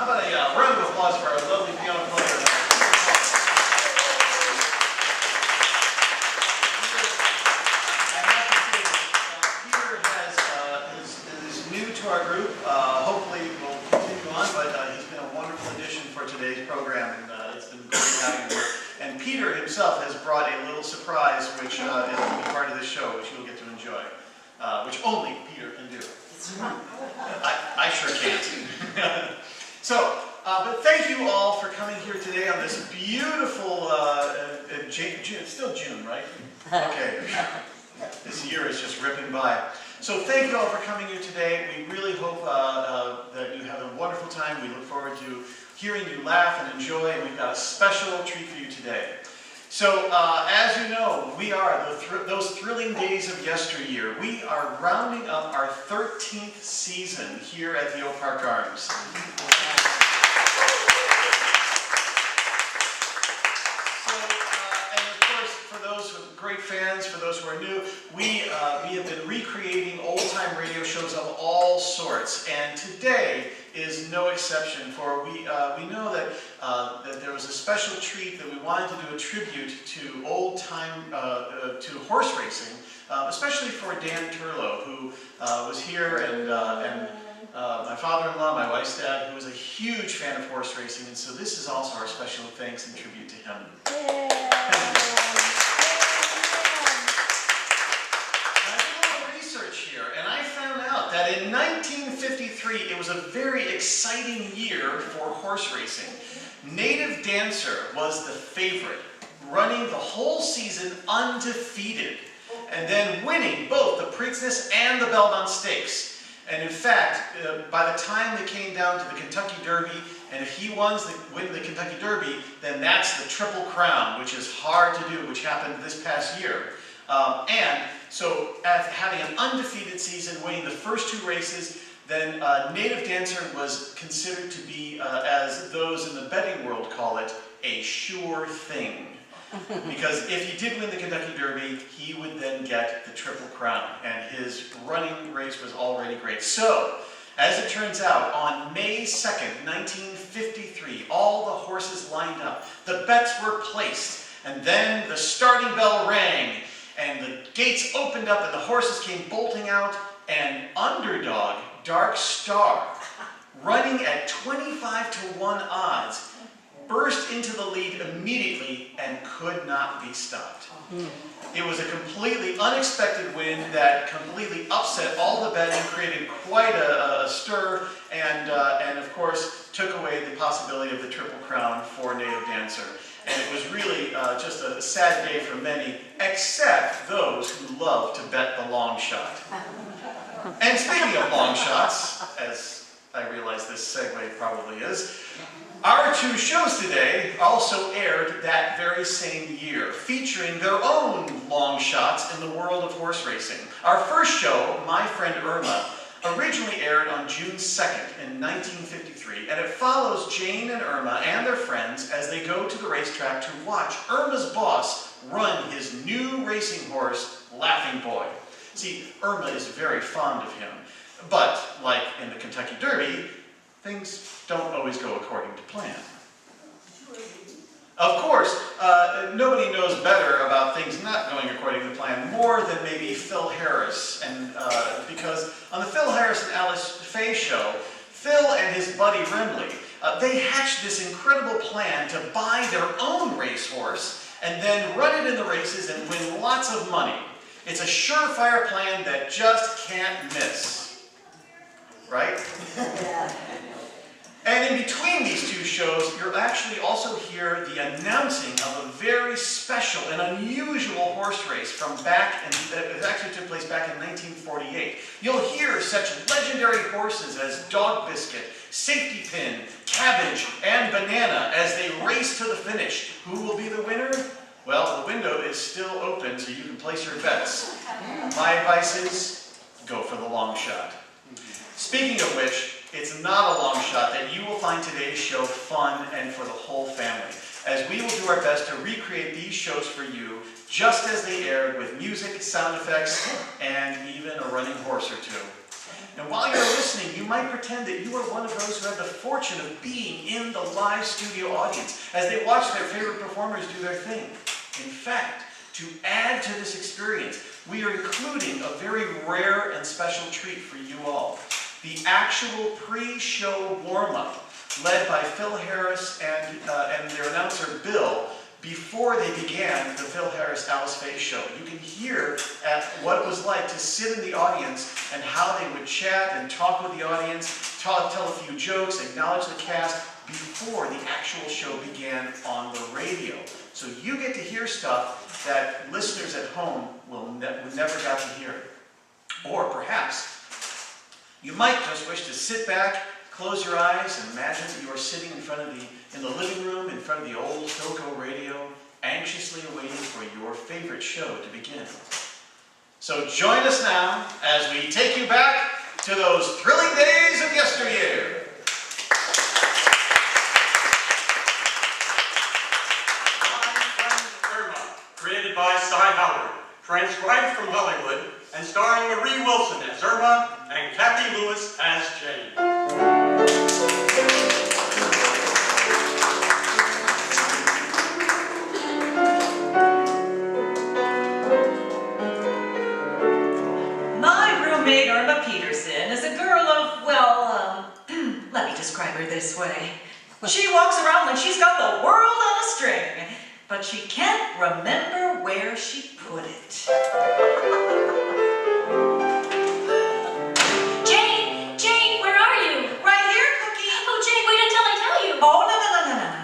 How about a round of applause for our lovely piano player? I have to say that Peter is new to our group. Hopefully we'll continue on, but he's been a wonderful addition for today's program, and it's been great having him. And Peter himself has brought a little surprise, which is going to be part of this show, which you'll get to enjoy, which only Peter can do. I sure can't. So, but thank you all for coming here today on this beautiful, it's still June, right? Okay. This year is just ripping by. So thank you all for coming here today. We really hope that you have a wonderful time. We look forward to hearing you laugh and enjoy, and we've got a special treat for you today. So, as you know, we are those thrilling days of yesteryear. We are rounding up our 13th season here at the Oak Park Arms. So, and of course, for those who are great fans, for those who are new, we have been recreating old-time radio shows of all sorts, and today is no exception. For we know that there was a special treat that we wanted to do a tribute to old-time to horse racing, especially for Dan Turlow, who was here, and my father-in-law, my wife's dad, who was a huge fan of horse racing, and so this is also our special thanks and tribute to him. That in 1953, it was a very exciting year for horse racing. Native Dancer was the favorite, running the whole season undefeated, and then winning both the Preakness and the Belmont Stakes. And in fact, by the time they came down to the Kentucky Derby, and if he wins the Kentucky Derby, then that's the Triple Crown, which is hard to do, which happened this past year. And so, after having an undefeated season, winning the first two races, then Native Dancer was considered to be, as those in the betting world call it, a sure thing. Because if he did win the Kentucky Derby, he would then get the Triple Crown, and his running race was already great. So, as it turns out, on May 2nd, 1953, all the horses lined up, the bets were placed, and then the starting bell rang, and the gates opened up and the horses came bolting out, and underdog, Dark Star, running at 25-1 odds, burst into the lead immediately and could not be stopped. It was a completely unexpected win that completely upset all the betting, created quite a stir, and of course took away the possibility of the Triple Crown for Native Dancer. And it was really just a sad day for many, except those who love to bet the long shot. And speaking of long shots, as I realize this segue probably is, our two shows today also aired that very same year, featuring their own long shots in the world of horse racing. Our first show, My Friend Irma, originally aired on June 2nd in 1953, and it follows Jane and Irma and their friends as they go to the racetrack to watch Irma's boss run his new racing horse, Laughing Boy. See, Irma is very fond of him, but like in the Kentucky Derby, things don't always go according to plan. Of course, nobody knows better about things not going according to plan more than maybe Phil Harris, and because on the Phil Harris and Alice Faye show, Phil and his buddy Remley, they hatched this incredible plan to buy their own racehorse and then run it in the races and win lots of money. It's a surefire plan that just can't miss. Right? Yeah. And in between these two shows, you'll actually also hear the announcing of a very special and unusual horse race from back, and it actually took place back in 1948. You'll hear such legendary horses as Dog Biscuit, Safety Pin, Cabbage, and Banana as they race to the finish. Who will be the winner? Well, the window is still open, so you can place your bets. My advice is, go for the long shot. Speaking of which, it's not a long shot that you will find today's show fun and for the whole family, as we will do our best to recreate these shows for you just as they aired, with music, sound effects, and even a running horse or two. And while you're listening, you might pretend that you are one of those who had the fortune of being in the live studio audience as they watch their favorite performers do their thing. In fact, to add to this experience, we are including a very rare and special treat for you all. The actual pre-show warm-up, led by Phil Harris and their announcer Bill, before they began the Phil Harris Alice Faye show. You can hear what it was like to sit in the audience and how they would chat and talk with the audience, tell a few jokes, acknowledge the cast before the actual show began on the radio. So you get to hear stuff that listeners at home will never got to hear. Or perhaps you might just wish to sit back, close your eyes, and imagine that you are sitting in the living room in front of the old Philco radio, anxiously awaiting for your favorite show to begin. So join us now as we take you back to those thrilling days of yesteryear. Created by Cy Howard, transcribed from Hollywood, and starring Marie Wilson as Irma and Kathy Lewis as Jane. My roommate Irma Peterson is a girl of, well, let me describe her this way. She walks around like she's got the world on a string, but she can't remember where she put it. Jane, where are you? Right here, Cookie. Oh, Jane, wait until I tell you. Oh, no.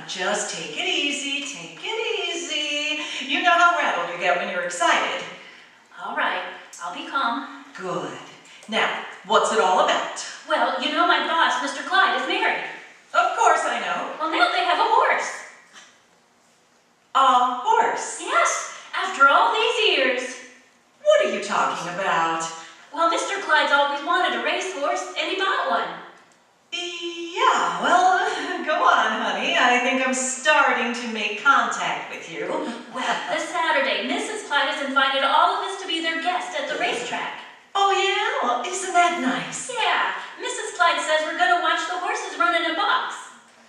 Just take it easy, take it easy. You know how rattled you get when you're excited. All right, I'll be calm. Good. Now, what's it all about? Well, you know my boss, Mr. Clyde, is married. Of course I know. Well, now they have a horse. A horse? Yes, after all these years. What are you talking about? Well, Mr. Clyde's always wanted a racehorse, and he bought one. Yeah, well, go on, honey. I think I'm starting to make contact with you. Well, this Saturday, Mrs. Clyde has invited all of us to be their guests at the racetrack. Oh, yeah? Well, isn't that nice? Yeah, Mrs. Clyde says we're going to watch the horses run in a box.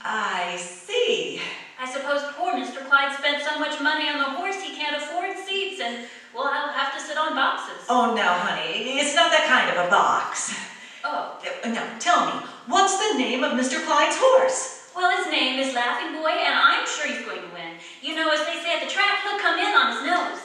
I see. I suppose poor Mr. Clyde spent so much money on the horse he can't afford seats, and, well, I'll have to sit on boxes. Oh, no, honey. It's not that kind of a box. Oh. Now, tell me, what's the name of Mr. Clyde's horse? Well, his name is Laughing Boy, and I'm sure he's going to win. You know, as they say at the track, he'll come in on his nose.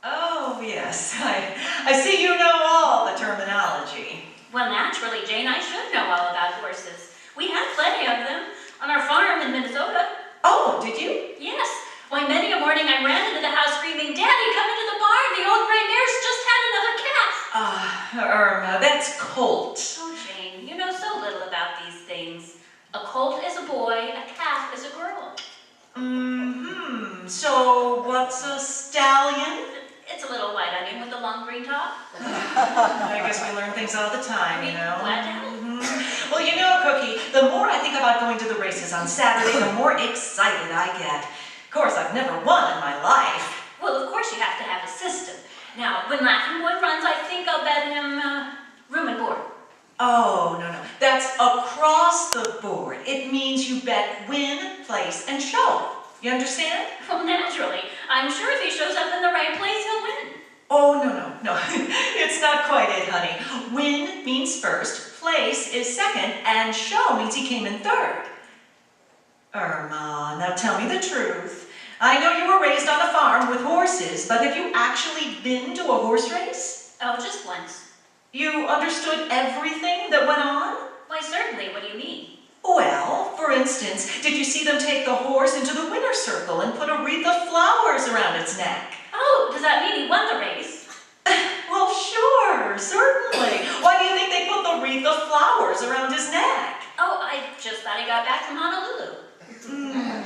Oh, yes. I see you know all the terminology. Well, naturally, Jane, I should know all about horses. We have plenty of them on our farm in Minnesota. Oh, did you? Yes. Why, many a morning I ran into the house screaming, "Daddy, come into the barn! The old gray mare's just had another calf!" Irma, that's colt. Oh, Jane, you know so little about these things. A colt is a boy, a calf is a girl. So, what's a stallion? It's a little white onion with a long green top. I guess we learn things all the time, you know. Glad to help. Well, you know, Cookie, the more I think about going to the races on Saturday, the more excited I get. Of course, I've never won in my life. Well, of course you have to have a system. Now, when Laughing Boy runs, I think I'll bet him room and board. Oh, no. That's across the board. It means you bet win, place, and show. You understand? Well, naturally. I'm sure if he shows up in the right place, he'll win. Oh, no. It's not quite it, honey. Win means first, place is second, and show means he came in third. Irma, now tell me the truth. I know you were raised on a farm with horses, but have you actually been to a horse race? Oh, just once. You understood everything that went on? Why, certainly. What do you mean? Well, for instance, did you see them take the horse into the winner's circle and put a wreath of flowers around its neck? Oh, does that mean he won the race? Well, sure, certainly. Why do you think they put the wreath of flowers around his neck? Oh, I just thought he got back from Honolulu.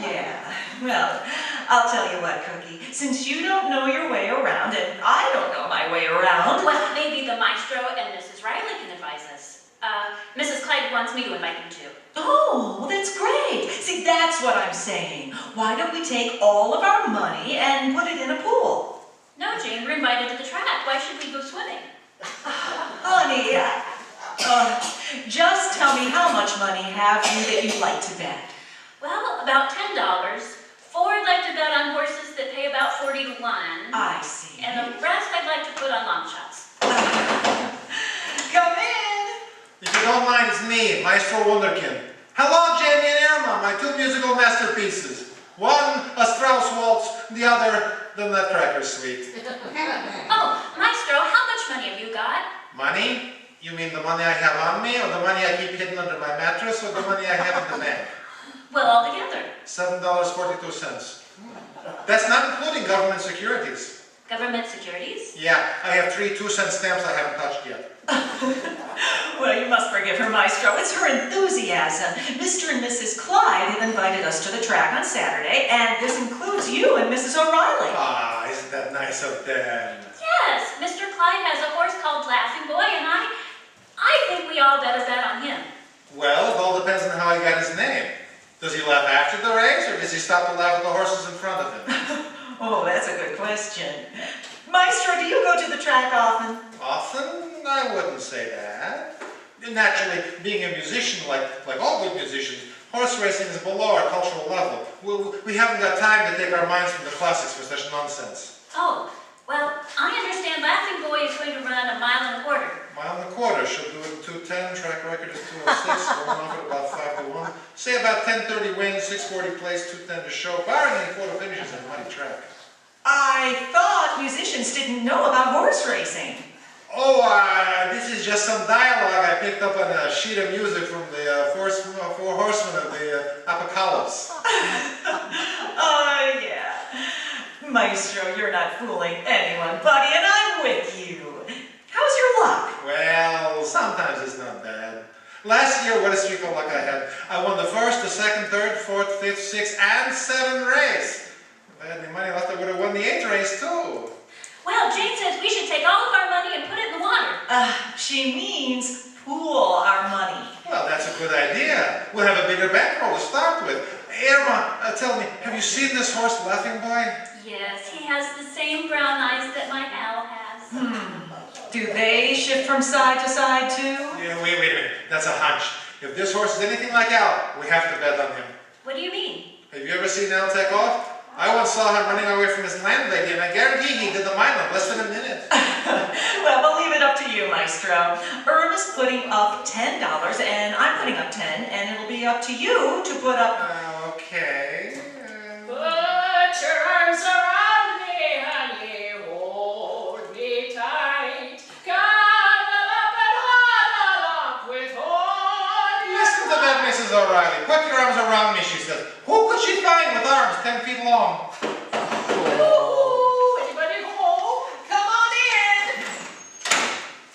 Yeah. Well, I'll tell you what, Cookie. Since you don't know your way around, and I don't know my way around... Well, maybe the maestro and Mrs. Riley can advise us. Mrs. Clyde wants me to invite him too. Oh, well, that's great. See, that's what I'm saying. Why don't we take all of our money and put it in a pool? No, Jane, we're invited to the track. Why should we go swimming? Honey, Just tell me, how much money have you that you'd like to bet? Well, about $10. Ford like to bet on horses that pay about 40 to 1. I see. And the rest I'd like to put on long shots. Come in. If you don't mind, it's me, Maestro Wunderkind. Hello, Jamie and Irma, my two musical masterpieces. One, a Strauss waltz, the other, the Nutcracker Suite. Oh, Maestro, how much money have you got? Money? You mean the money I have on me, or the money I keep hidden under my mattress, or the money I have in the bank? Well, all together. $7.42. That's not including government securities. Government securities? Yeah, I have 3 2-cent stamps I haven't touched yet. Well, you must forgive her, Maestro. It's her enthusiasm. Mr. and Mrs. Clyde have invited us to the track on Saturday, and this includes you and Mrs. O'Reilly. Ah, isn't that nice of them? Yes, Mr. Clyde has a horse called Laughing Boy, and I think we all better bet on him. Well, it all depends on how he got his name. Does he laugh after the race, or does he stop to laugh at the horses in front of him? Oh, that's a good question. Maestro, do you go to the track often? Often? I wouldn't say that. Naturally, being a musician, like all good musicians, horse racing is below our cultural level. We haven't got time to take our minds from the classics for such nonsense. Oh, well, I understand Laughing Boy is going to run a 1.25 miles. Mile and a quarter. She'll do it in 2:10. Track record is 2:06. Going off at about 5 to 1. Say about 10:30 wins, 6:40 place, 2:10 to show. Barring any photo finishes in a muddy track. I thought musicians didn't know about horse racing. Oh, this is just some dialogue I picked up on a sheet of music from the Four Horsemen of the Apocalypse. Oh, yeah. Maestro, you're not fooling anyone, buddy, and I'm with you. How's your luck? Well, sometimes it's not bad. Last year, what a streak of luck I had. I won the first, the second, third, fourth, fifth, sixth, and seventh race. If I had any money left, I would have won the 8th race, too. Well, Jane says we should take all of our money and put it in the water. She means pool our money. Well, that's a good idea. We'll have a bigger bankroll to start with. Irma, tell me, have you seen this horse, Laughing Boy? Yes, he has the same brown eyes that my Al has. Do they shift from side to side, too? Yeah, wait a minute. That's a hunch. If this horse is anything like Al, we have to bet on him. What do you mean? Have you ever seen Al take off? I once saw him running away from his landlady, and I guarantee he did the mile in less than a minute. Well, we'll leave it up to you, Maestro. Irma's putting up $10, and I'm putting up 10, and it'll be up to you to put up... Okay. Put your arms around me, honey, hold me tight. Cuddle up and huddle up with all your Listen to that, Mrs. O'Reilly. Put your arms around me, she says. Who could she find with arms 10 feet long? Ooh, anybody home? Come on in.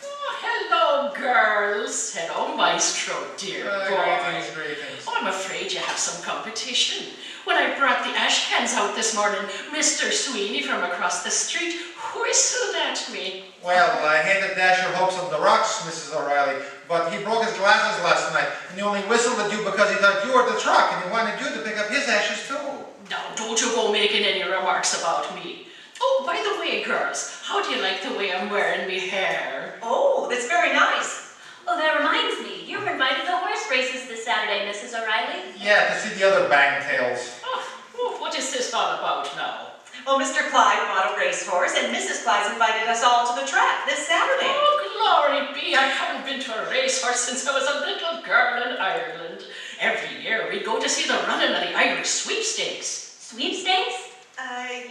Oh, hello, girls. Hello, Maestro, dear boy. Greetings. Oh, I'm afraid you have some competition. When I brought the ash cans out this morning, Mr. Sweeney from across the street whistled at me. Well, I hate to dash your hopes on the rocks, Mrs. O'Reilly, but he broke his glasses last night, and he only whistled at you because he thought you were the truck, and he wanted you to pick up his ashes too. Now, don't you go making any remarks about me. Oh, by the way, girls, how do you like the way I'm wearing me hair? Oh, that's very nice. Oh, that reminds me. You were invited to horse races this Saturday, Mrs. O'Reilly. Yeah, to see the other bangtails. Oh, what is this all about now? Well, Mr. Clyde bought a racehorse, and Mrs. Clyde's invited us all to the track this Saturday. Oh, glory be, I haven't been to a racehorse since I was a little girl in Ireland. Every year we go to see the running of the Irish sweepstakes. Sweepstakes?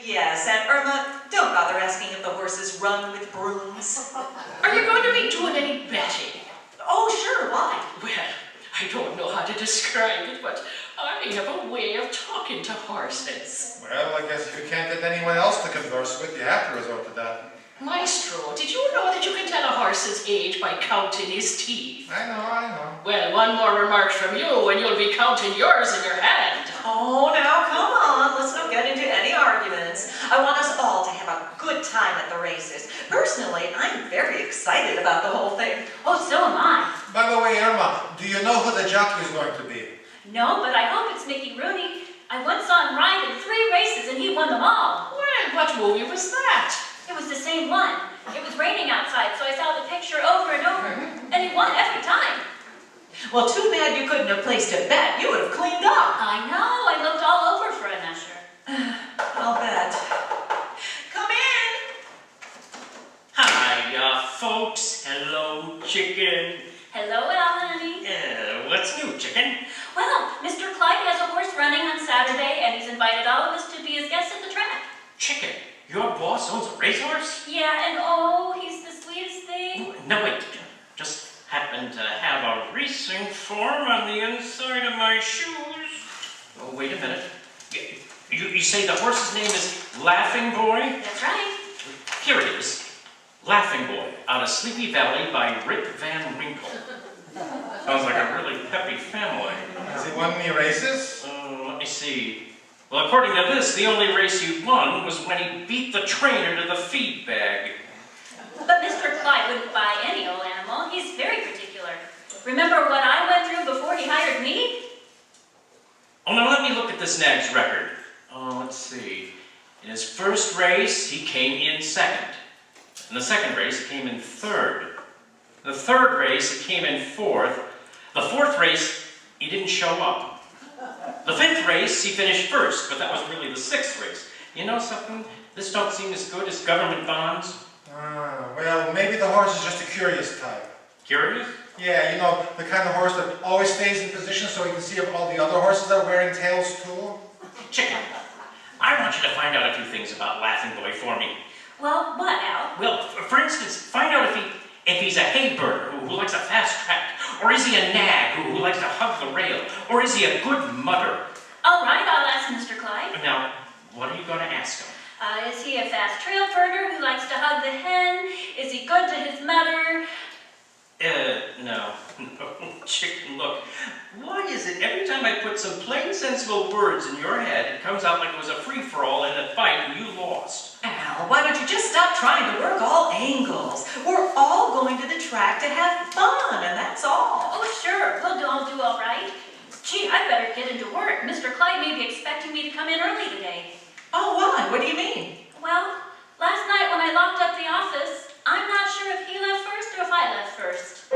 Yes, and Irma, don't bother asking if the horses run with brooms. Are you going to be doing any betting? Oh, sure, why? Well, I don't know how to describe it, but I have a way of talking to horses. Well, I guess if you can't get anyone else to converse with, you have to resort to that. Maestro, did you know that you can tell a horse's age by counting his teeth? I know. Well, one more remark from you and you'll be counting yours in your hand. Oh, now, come on. Let's not get into any arguments. I want us all to have a good time at the races. Personally, I'm very excited about the whole thing. Oh, so am I. By the way, Irma, do you know who the jockey is going to be? No, but I hope it's Mickey Rooney. I once saw him ride in 3 races and he won them all. Well, what movie was that? It was the same one. It was raining outside, so I saw the picture over and over, and he won every time. Well, too bad you couldn't have placed a bet. You would have cleaned up. I know, I looked all over for an usher. I'll bet. Come in. Hi, folks. Hello, chicken. Hello, Al, honey. What's new, chicken? Well, Mr. Clyde has a horse running on Saturday, and he's invited all of us to be his guests at the track. Chicken, your boss owns a racehorse? Yeah, and oh, he's the sweetest thing. No, wait. Just happen to have a racing form on the inside of my shoes. Oh, wait a minute. You say the horse's name is Laughing Boy? That's right. Here it is. Laughing Boy, out of Sleepy Valley by Rip Van Winkle. Sounds like a really peppy family. Has he won any races? Let me see. Well, according to this, the only race he won was when he beat the trainer to the feed bag. But Mr. Clyde wouldn't buy any old animal. He's very particular. Remember what I went through before he hired me? Oh, now let me look at this nag's record. Oh, let's see. In his first race, he came in second. In the second race, he came in third. The third race, he came in fourth. The fourth race, he didn't show up. The fifth race, he finished first, but that was really the sixth race. You know something? This don't seem as good as government bonds. Well, maybe the horse is just a curious type. Curious? Yeah, you know, the kind of horse that always stays in position so he can see if all the other horses are wearing tails too. Chicken, I want you to find out a few things about Laughing Boy for me. Well, what, Al? Well, for instance, find out if he's a hay burner who likes a fast track, or is he a nag who likes to hug the rail, or is he a good mudder? All right, I'll ask Mr. Clyde. Now, what are you going to ask him? Is he a fast trail burner who likes to hug the hen? Is he good to his mother? No. Chicken, look. Why is it every time I put some plain sensible words in your head, it comes out like it was a free-for-all in a fight and you lost? Al, why don't you just stop trying to work all angles? We're all going to the track to have fun, and that's all. Oh, sure, we'll do all right. Gee, I'd better get into work. Mr. Clyde may be expecting me to come in early today. Oh, why? What do you mean? Well, last night when I locked up the office, I'm not sure if he left first or if I left first.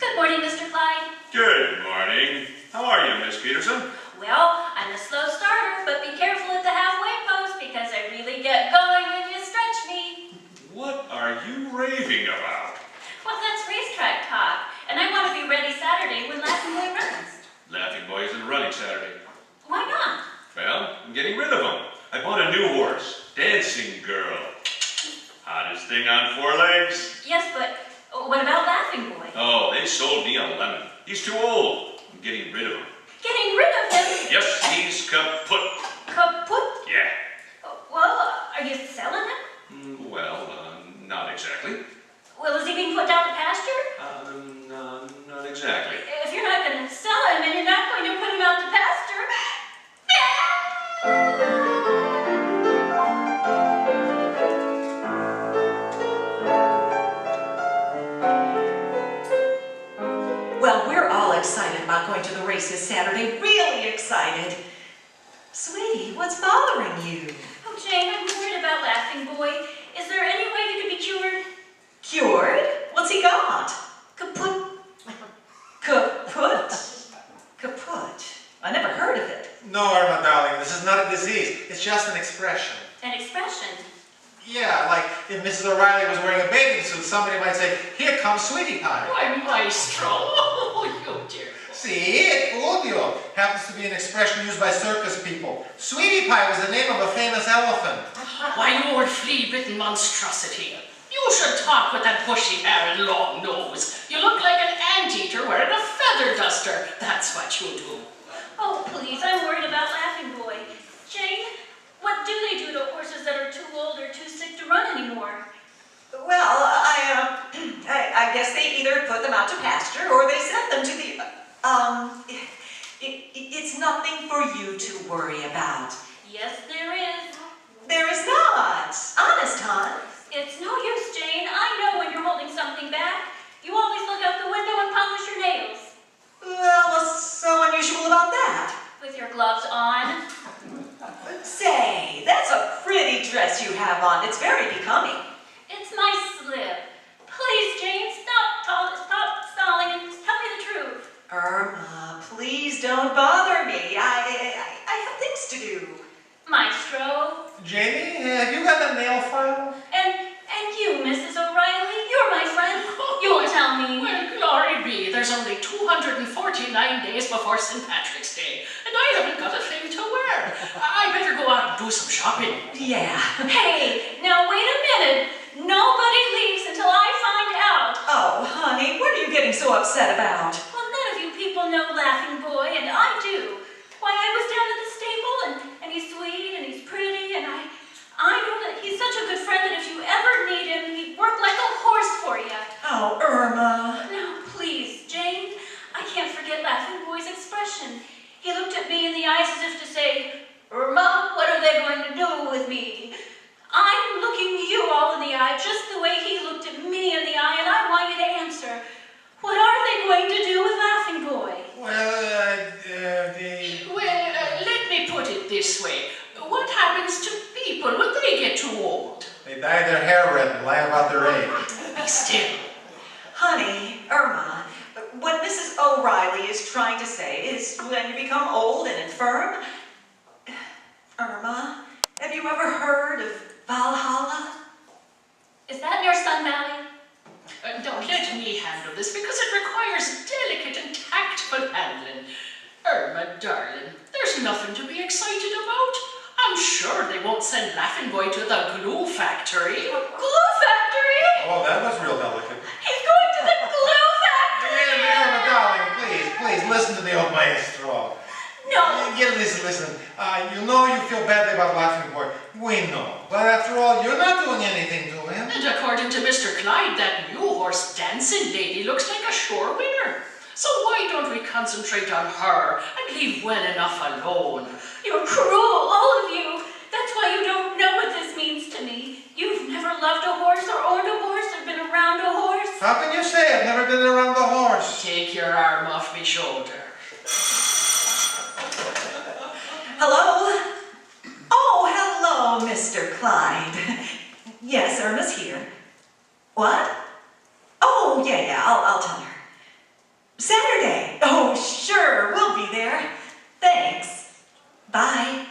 Good morning, Mr. Clyde. Good morning. How are you, Miss Peterson? Well, I'm a slow starter, but be careful at the halfway post because I really get going when you stretch me. What are you raving about? Well, that's racetrack talk, and I want to be ready Saturday when Laughing Boy runs. Laughing Boy isn't running Saturday. Why not? Well, I'm getting rid of him. I bought a new horse, Dancing Girl. Hottest thing on four legs. Yes, but what about Laughing Boy? Oh, they sold me a lemon. He's too old. I'm getting rid of him. Getting rid of him? Yes, he's kaput. Kaput? Yeah. Well, are you selling him? Well, not exactly. Well, is he being put down to pasture? Not exactly. If you're not going to sell him and you're not going to put him out to pasture... Well, we're all excited about going to the race this Saturday. Really excited. Sweetie, what's bothering you? Oh, Jane, I'm worried about Laughing Boy. Is there any way he could be cured? Cured? What's he got? Kaput. Kaput? Kaput. I never heard of it. No, Irma, darling, this is not a disease. It's just an expression. An expression. Yeah, like if Mrs. O'Reilly was wearing a bathing suit, somebody might say, "Here comes Sweetie Pie." Why, Maestro, oh, you dear. See, it fooled you. Happens to be an expression used by circus people. Sweetie Pie was the name of a famous elephant. Why, you old flea-bitten monstrosity. You should talk with that bushy hair and long nose. You look like an anteater wearing a feather duster. That's what you do. Oh, please, I'm worried about Laughing Boy. Jane, what do they do to horses that are too old or too sick to run anymore? Well, I guess they either put them out to pasture or they send them to the, it's nothing for you to worry about. Yes, there is. There is not. Honest, hon. It's no use, Jane. I know when you're holding something back. You always look out the window and polish your nails. Well, what's so unusual about that? With your glove 29 days before St. Patrick's Day, and I haven't got a thing to wear. I better go out and do some shopping. Yeah. Hey, now wait a minute. Nobody leaves until I find out. Oh, honey, what are you getting so upset about? Well, none of you people know Laughing Boy, and I do. Why, I was down at the stable, and he's sweet, and he's pretty, and I know that he's such a good friend that if you ever need him, he'd work like a horse for you. Oh, Irma. No, please, Jane, I can't forget Laughing Boy's expression. He looked at me in the eyes as if to say, Irma, what are they going to do with me? I'm looking you all in the eye just the way he looked at me in the eye, and I want you to answer. What are they going to do with Laughing Boy? Well, Let me put it this way. What happens to people when they get too old? they dye their hair red and lie about their age. Be still. Honey, Irma, what Mrs. O'Reilly is trying to say is when you become old and infirm. Irma, have you ever heard of Valhalla? Is that near Sun Valley? Don't let me handle this because it requires delicate and tactful handling. Irma, darling, there's nothing to be excited about. I'm sure they won't send Laughing Boy to the glue factory. Glue factory? Oh, that was real delicate. He's going to the glue factory! Irma, darling, please, listen to the old maestro. No. Yeah, listen. You know you feel badly about Laughing Boy. We know. But after all, you're not doing anything to him. And according to Mr. Clyde, that new horse dancing lady looks like a sure winner. So why don't we concentrate on her and leave well enough alone? You're cruel, all of you. That's why you don't know what this means to me. You've never loved a horse or owned a horse or been around a horse. How can you say I've never been around the horse? Take your arm off me shoulder. Hello? Oh, hello, Mr. Clyde. Yes, Irma's here. What? Oh, yeah, I'll tell her. Saturday. Oh, sure, we'll be there. Thanks. Bye.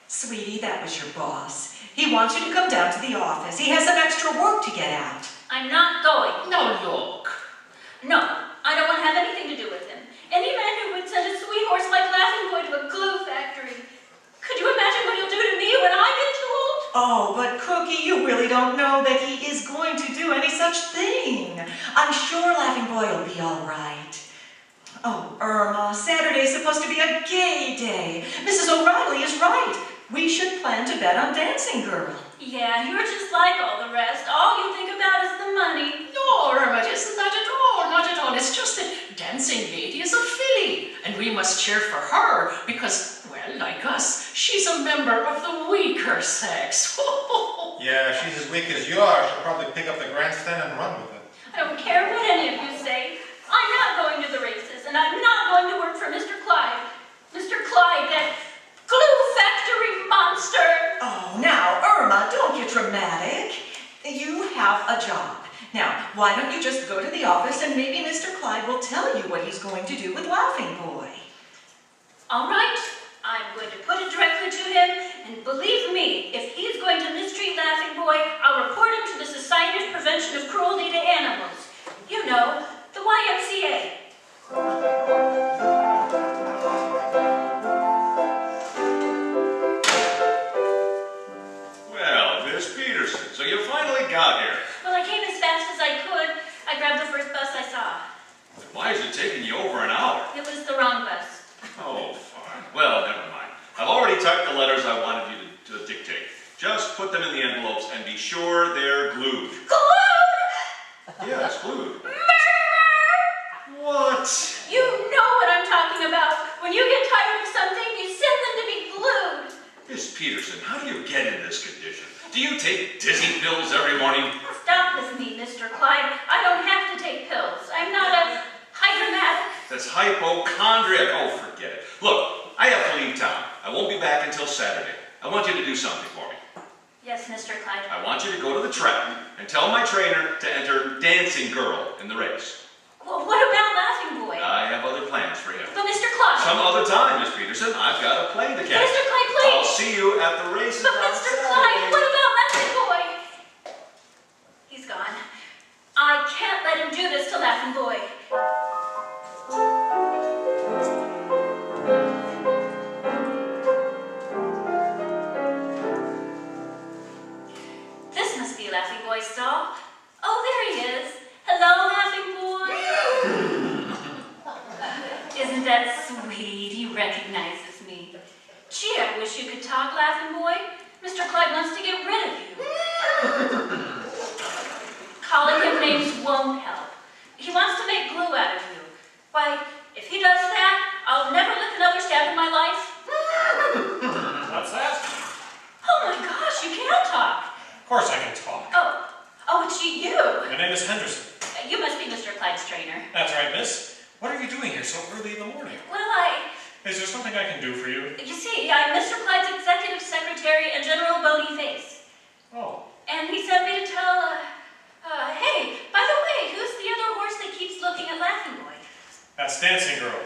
Sweetie, that was your boss. He wants you to come down to the office. He has some extra work to get out. I'm not going. Now look. No, I don't want to have anything to do with him. Any man who would send a sweet horse like Laughing Boy to a glue factory. Could you imagine what he'll do to me when I get too old? Oh, but Cookie, you really don't know that he is going to do any such thing. I'm sure Laughing Boy will be all right. Oh, Irma, Saturday's supposed to be a gay day. Mrs. O'Reilly is right. We should plan to bet on Dancing Girl. Yeah, you're just like all the rest. All you think about is the money. No, Irma, it isn't that at all. Not at all. It's just that Dancing Lady is a filly, and we must cheer for her because, well, like us, she's a member of the weaker sex. Yeah, she's as weak as you are. She'll probably pick up the grandstand and run with it. I don't care what any of you say. I'm not going to the races, and I'm not going to work for Mr. Clyde. Mr. Clyde, that glue factory monster! Oh, now, Irma, don't get dramatic. You have a job. Now, why don't you just go to the office and maybe Mr. Clyde will tell you what he's going to do with Laughing Boy. All right, I'm going to put it directly to him, and believe me, if he's going to mistreat Laughing Boy, I'll report him to the Society of Prevention of Cruelty to Animals. You know, the YMCA. Well, Miss Peterson, so you finally got here. Well, I came as fast as I could. I grabbed the first bus I saw. Why is it taking you over an hour? It was the wrong bus. Oh, fine. Well, never mind. I've already typed the letters I wanted you to dictate. Just put them in the envelopes and be sure they're glued. Glued! Yes, glued. Murderer! What? You know what I'm talking about. When you get tired of something, you send them to be glued. Miss Peterson, how do you get in this condition? Do you take dizzy pills every morning? Stop with me, Mr. Clyde. I don't have to take pills. I'm not a hydramatic. That's hypochondriac. Oh, forget it. Look, I have to leave town. I won't be back until Saturday. I want you to do something for me. Yes, Mr. Clyde. I want you to go to the track and tell my trainer to enter Dancing Girl in the race. Well, what about Laughing Boy? I have other plans for him. But Mr. Clyde. Some other time, Miss Peterson. I've got a plane to catch. Mr. Clyde, please. I'll see you at the races But on Mr. Saturday. Clyde, what about Laughing Boy? He's gone. I can't let him do this to Laughing Boy. see Laughing Boy's stall. Oh, there he is. Hello, Laughing Boy. Isn't that sweet? He recognizes me. Gee, I wish you could talk, Laughing Boy. Mr. Clyde wants to get rid of you. Calling him names won't help. He wants to make glue out of you. Why, if he does that, I'll never lick another stab in my life. What's that? Oh my gosh, you can talk. Of course I can talk. Oh, it's you. My name is Henderson. You must be Mr. Clyde's trainer. That's right, miss. What are you doing here so early in the morning? Well, Is there something I can do for you? you see, I'm Mr. Clyde's executive secretary and general bony face. Oh, And he sent me to tell, hey, by the way, who's the other horse that keeps looking at Laughing Boy? that's Dancing Girl.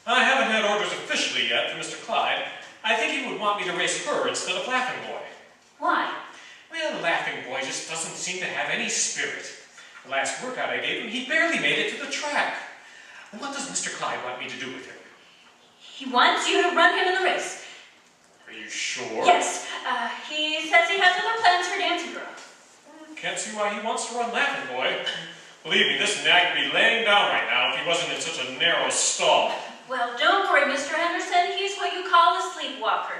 I haven't had orders officially yet from Mr. Clyde. I think he would want me to race her instead of Laughing Boy. Why? Well, Laughing Boy just doesn't seem to have any spirit. The last workout I gave him, he barely made it to the track. What does Mr. Clyde want me to do with him? He wants you to run him in the race. Are you sure? Yes, he says he has other plans for Dancing Girl. Can't see why he wants to run Laughing Boy. Believe me, this nag would be laying down right now if he wasn't in such a narrow stall. Well, don't worry, Mr. Henderson. He's what you call a sleepwalker.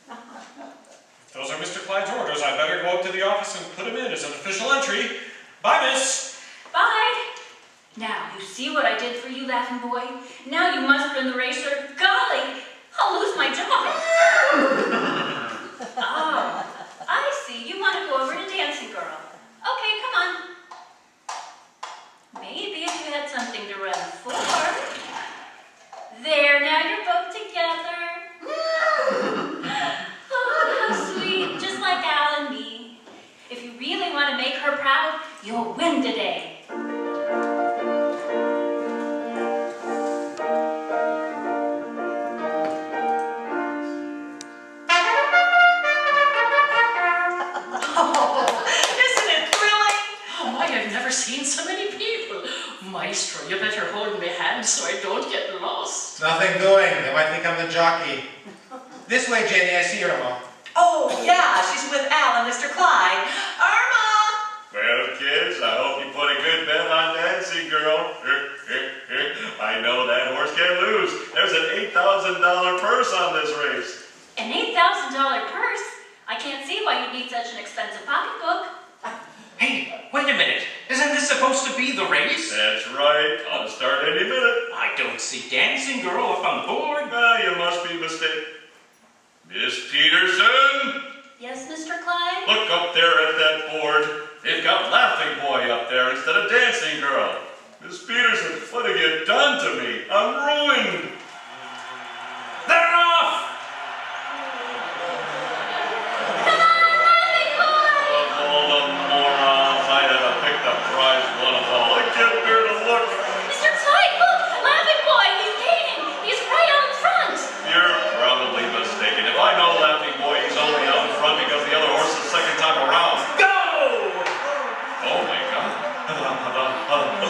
If those are Mr. Clyde's orders, I'd better go up to the office and put him in as an official entry. Bye, miss. Bye. Now, you see what I did for you, Laughing Boy? Now you must run the race or, golly, I'll lose my job. Oh, I see. You want to go over to Dancing Girl. Okay, come on. Maybe if you had something to run for. There, now you're both together. Oh, how sweet, just like Al and me. If you really want to make her proud, you'll win today. Seen so many people. Maestro, you better hold my hand so I don't get lost. Nothing doing. They might think I'm the jockey. This way, Jenny. I see Irma. Oh, yeah, she's with Al and Mr. Clyde. Irma! Well, kids, I hope you put a good bet on Dancing Girl. I know that horse can't lose. There's an $8,000 purse on this race. An $8,000 purse? I can't see why you'd need such an expensive pocketbook. Hey, wait a minute. Isn't this supposed to be the race? That's right. I'll start any minute. I don't see Dancing Girl up on the board. Well, you must be mistaken. Miss Peterson? Yes, Mr. Clyde? Look up there at that board. They've got Laughing Boy up there instead of Dancing Girl. Miss Peterson, what have you done to me? I'm ruined. They're off! Of all the morons, I had to pick the prize one of all. I can't bear to look. Mr. Clyde, look! Laughing Boy, he's gaining! He's right out in front! You're probably mistaken. If I know Laughing Boy, he's only out in front because the other horse is the second time around. Go! Oh my God.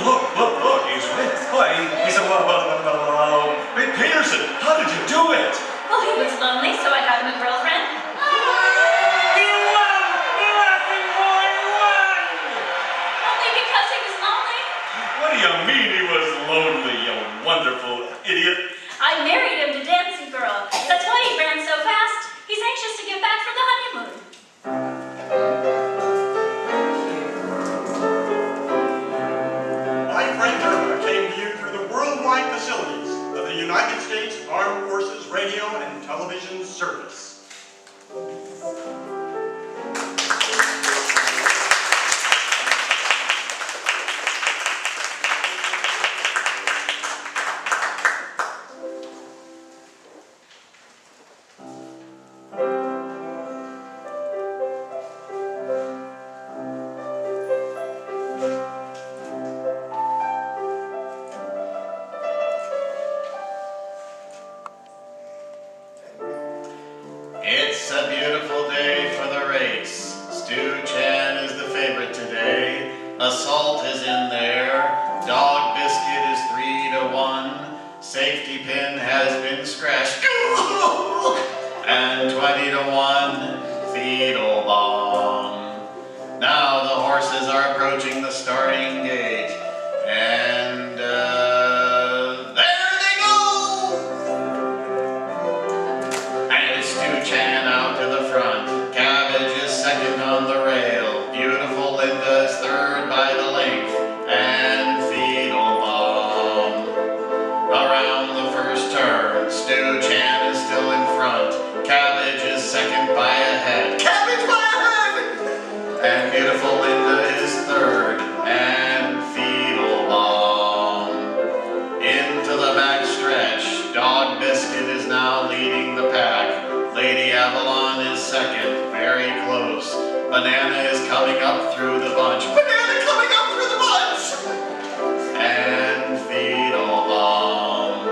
Look, he's win. He's a Big Peterson, how did you do it? Well, he was lonely, so I got him a girlfriend. He won! Laughing Boy won! Only because he was lonely. What do you mean he was lonely, you wonderful idiot? I married him to Dancing Girl. That's why he ran so fast. He's anxious to get back for the honeymoon. My friend Irma came to you through the worldwide facilities of the United States Armed Forces Radio and Television Service. It's a beautiful day for the race. Stu Chan is the favorite today. Assault is in there. Dog Biscuit is 3-1. Safety Pin has been scratched. And 20-1. Feedle Bomb. Now approaching the starting gate. And there they go! And it's Stu Chan out to the front. Cabbage is second on the rail. Beautiful Linda is third by the length. And Fiddlebum. Around the first turn, Stu Chan is still in front. Cabbage is second by a head. Cabbage by a head! And Beautiful Linda is third. And Fiddlebum. Into the back stretch, Dog Biscuit is now leading the pack. Lady Avalon is second, very close. Banana is coming up through the bunch. Banana coming up through the bunch! And Fiddlebum.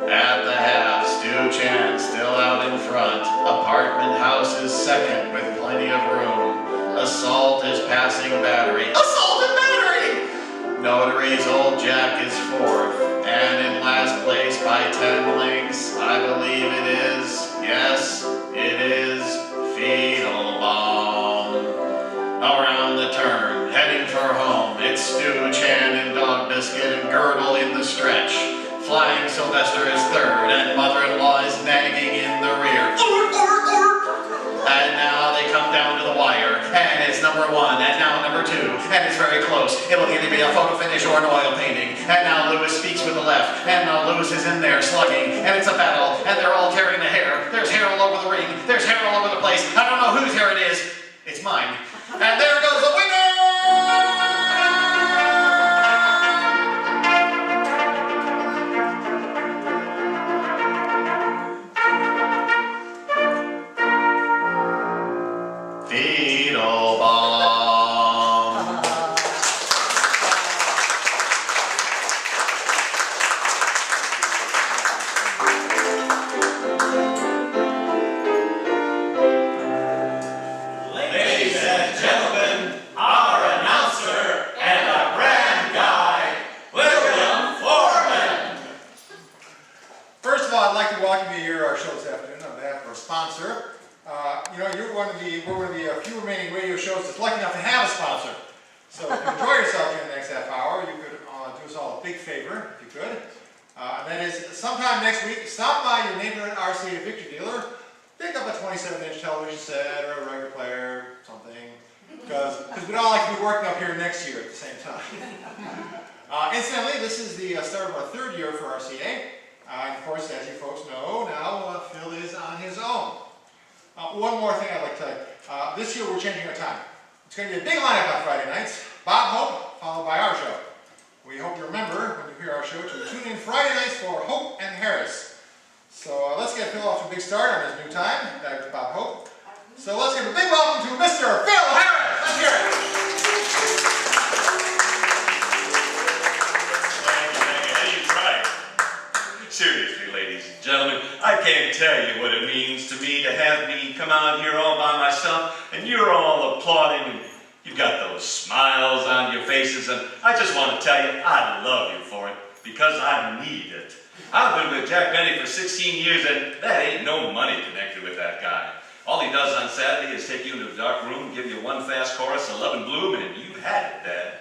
At the half, Stu Chan still out in front. Apartment House is second with plenty of room. Assault is passing Battery. Assault and Battery! Notary's Old Jack is fourth. And in last place by 10 lengths, I believe it is, yes, it is Fiddlebum. Around the turn, heading for home, it's Stu Chan and Dog Biscuit and Girdle in the stretch. Flying Sylvester is third, and Mother-in-Law is nagging in the rear. And now they come down to the wire, and it's number one, and now number two, and it's very close. It'll either be a photo finish or an oil painting. And now Lewis speaks with the left, and now Lewis is in there slugging, and it's a battle, and they're all tearing the hair. There's hair all over the ring. There's hair all over the place. I don't know whose hair it is. It's mine. And there goes the winner! Ladies and gentlemen, our announcer and our grand guy, William Foreman. First of all, I'd like to welcome you here to our show this afternoon on behalf of our sponsor. We're one of the few remaining radio shows that's lucky enough to have a sponsor. So if you enjoy yourself during the next half hour, you could do us all a big favor, if you could. And that is, sometime next week, stop by your neighborhood RCA Victor dealer, pick up a 27-inch television set or a record player, something, because we'd all like to be working up here next year at the same time. Incidentally, this is the start of our third year for RCA. And of course, as you folks know, now Phil is on his own. One more thing I'd like to tell you. This year we're changing our time. It's going to be a big lineup on Friday nights. Bob Hope, followed by our show. We hope you remember, when you hear our show, to tune in Friday nights for Hope and Harris. So let's get Phil off to a big start on his new time. Back to Bob Hope. So let's give a big welcome to Mr. Phil Harris. Let's hear it. Thank you. He's right. Seriously, ladies and gentlemen, I can't tell you what it means to me to have me come out here all by myself, and you're all applauding, and you've got those smiles on your faces, and I just want to tell you, I love you for it, because I need it. I've been with Jack Benny for 16 years, and that ain't no money connected with that guy. All he does on Saturday is take you into a dark room, give you one fast chorus of Love and Bloom, and you've had it, Dad.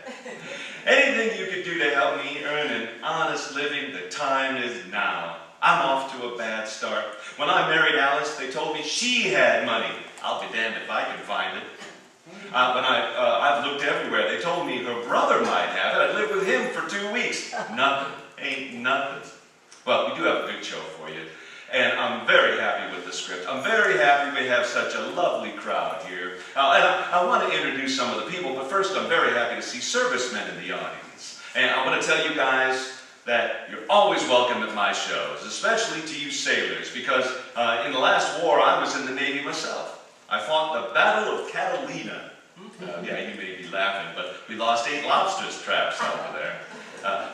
Anything you could do to help me earn an honest living, the time is now. I'm off to a bad start. When I married Alice, they told me she had money. I'll be damned if I can find it. I've looked everywhere. They told me her brother might have it. I'd lived with him for 2 weeks. Nothing. Ain't nothing. Well, we do have a good show for you. And I'm very happy with the script. I'm very happy we have such a lovely crowd here. And I want to introduce some of the people, but first I'm very happy to see servicemen in the audience. And I want to tell you guys that you're always welcome at my shows, especially to you sailors, because in the last war I was in the Navy myself. I fought the Battle of Catalina. Yeah, you may be laughing, but we lost 8 lobsters traps over there.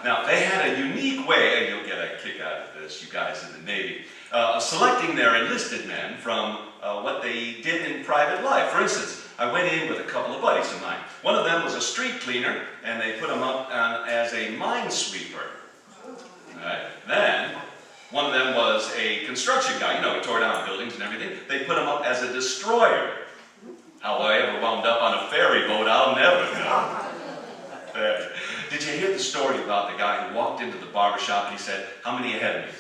Now, they had a unique way, and you'll get a kick out of this, you guys in the Navy, of selecting their enlisted men from what they did in private life. For instance, I went in with a couple of buddies of mine. One of them was a street cleaner, and they put him up as a minesweeper. Then, one of them was a construction guy. You know, he tore down buildings and everything. They put him up as a destroyer. How I ever wound up on a ferry boat, I'll never know. walked into the barber shop and he said, "How many ahead of me?"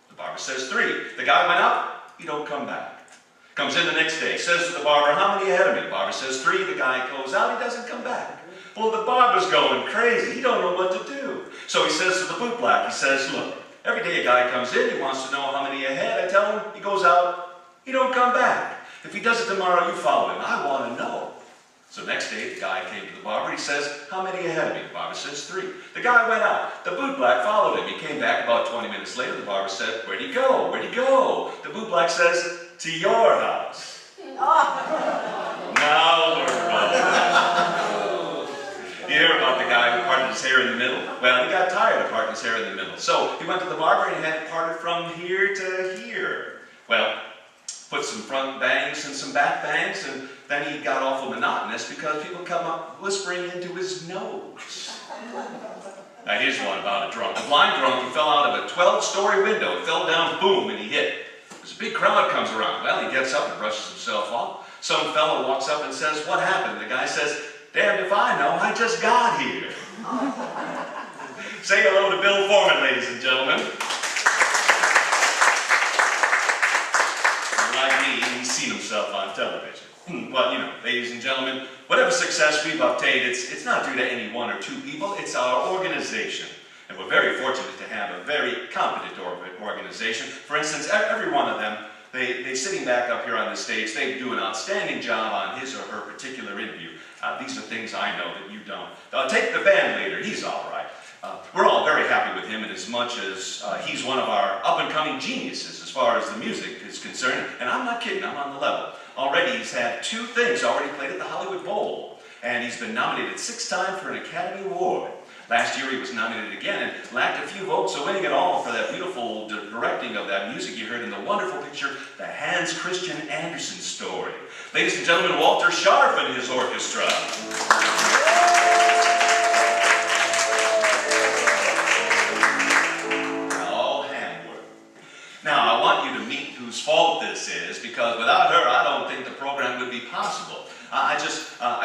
The barber says, "3." The guy went out, he don't come back. Comes in the next day, says to the barber, "How many ahead of me?" The barber says, 3. The guy goes out, he doesn't come back. Well, the barber's going crazy. He don't know what to do. So he says to the bootblack, he says, "Look, every day a guy comes in, he wants to know how many ahead. I tell him, he goes out, he don't come back. If he does it tomorrow, you follow him. I want to know." So next day, the guy came to the barber. He says, "How many ahead of me?" The barber says, 3. The guy went out. The bootblack followed him. He came back about 20 minutes later. The barber said, "Where'd he go? Where'd he go?" The bootblack says, "To your house." Now we're rolling. You hear about the guy who parted his hair in the middle? Well, he got tired of parting his hair in the middle. So he went to the barber and had it parted from here to here. Well, put some front bangs and some back bangs, and then he got awful monotonous because people come up whispering into his nose. Now here's one about a drunk. A blind drunk who fell out of a 12-story window. It fell down, boom, and he hit. There's a big crowd comes around. Well, he gets up and brushes himself off. Some fellow walks up and says, "What happened?" The guy says, "Damned if I know, I just got here." Say hello to Bill Foreman, ladies and gentlemen. Like me, he's seen himself on television. Well, you know, ladies and gentlemen, whatever success we've obtained, it's not due to any 1 or 2 people, it's our organization. And we're very fortunate to have a very competent organization. For instance, every one of them, they sitting back up here on the stage, they do an outstanding job on his or her particular interview. These are things I know that you don't. Take the band leader, he's all right. We're all very happy with him in as much as he's one of our up-and-coming geniuses as far as the music is concerned. And I'm not kidding, I'm on the level. Already he's had 2 things already played at the Hollywood Bowl. And he's been nominated 6 times for an Academy Award. Last year he was nominated again and lacked a few votes, so winning it all for that beautiful directing of that music you heard in the wonderful picture, The Hans Christian Andersen Story. Ladies and gentlemen, Walter Scharf and his orchestra. All handwork. Now, I want you to meet whose fault this is, because without her, I don't think the program would be possible. I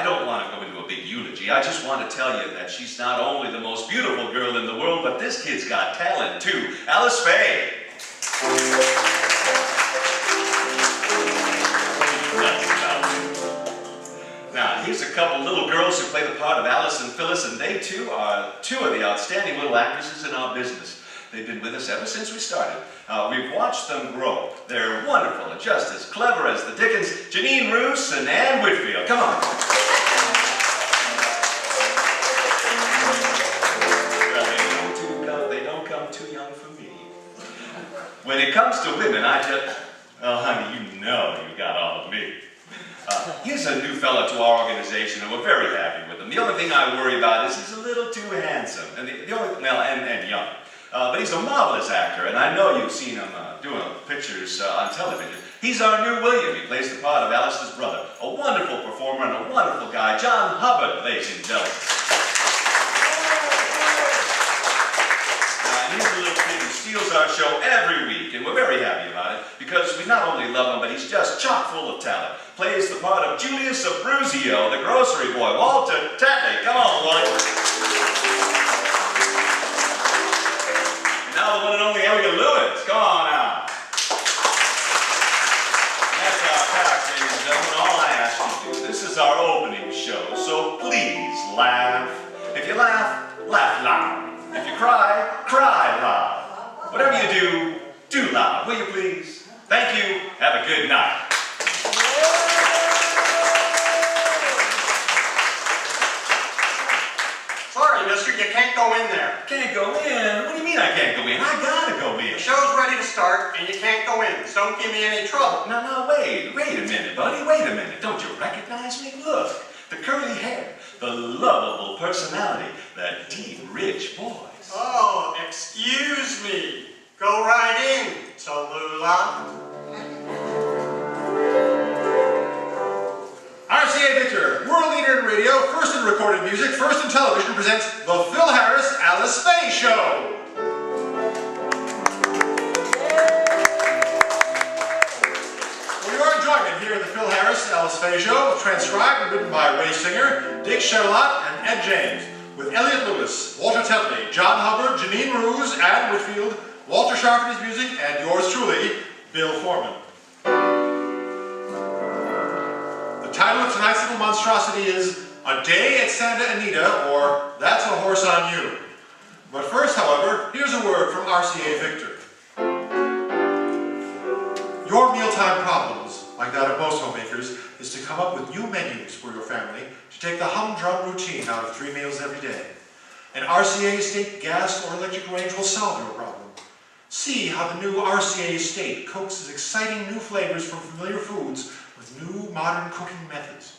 don't want to go into a big eulogy. I just want to tell you that she's not only the most beautiful girl in the world, but this kid's got talent too. Alice Faye. Now, here's a couple little girls who play the part of Alice and Phyllis, and they too are 2 of the outstanding little actresses in our business. They've been with us ever since we started. We've watched them grow. They're wonderful and just as clever as the Dickens. Janine Roos and Ann Whitfield. Come on. Well, they don't come too young for me. When it comes to women, oh honey, you know you got all of me. Here's a new fella to our organization, and we're very happy with him. The only thing I worry about is he's a little too handsome, and and young. But he's a marvelous actor, and I know you've seen him doing pictures on television. He's our new William. He plays the part of Alice's brother. A wonderful performer and a wonderful guy, John Hubbard, ladies and gentlemen. He's a little kid who steals our show every week, and we're very happy about it, because we not only love him, but he's just chock full of talent. Plays the part of Julius Abruzio, the grocery boy. Walter Tetley, come on, boy. Now the one and only Elliot Lewis. Come on now. That's our task, ladies and gentlemen. All I ask you to do. This is our opening show, so please laugh. If you laugh, laugh loud. If you cry, cry loud. Whatever you do loud. Will you please? Thank you. Have a good night. Sorry, mister, you can't go in there. Can't go in? What do you mean I can't go in? I gotta go in. The show's ready to start, and you can't go in, so don't give me any trouble. Now, wait a minute, buddy, wait a minute. Don't you recognize me? Look, the curly hair, the lovable personality, that deep, rich voice. Oh, excuse me. Go right in, Tallulah. RCA Victor, world leader in radio, first in recorded music, first in television, presents the Phil Harris Alice Faye Show. For your enjoyment, here at the Phil Harris Alice Faye Show, transcribed and written by Ray Singer, Dick Sherlock, and Ed James. with Elliot Lewis, Walter Tetley, John Hubbard, Janine Ruse, Adam Whitfield, Walter Sharp music, and yours truly, Bill Foreman. The title of tonight's little monstrosity is A Day at Santa Anita, or That's a Horse on You. But first, however, here's a word from RCA Victor. Your mealtime problems, like that of most homemakers, is to come up with new menus for your family to take the humdrum routine out of 3 meals every day. An RCA Estate gas or electric range will solve your problem. See how the new RCA Estate coaxes exciting new flavors from familiar foods with new modern cooking methods.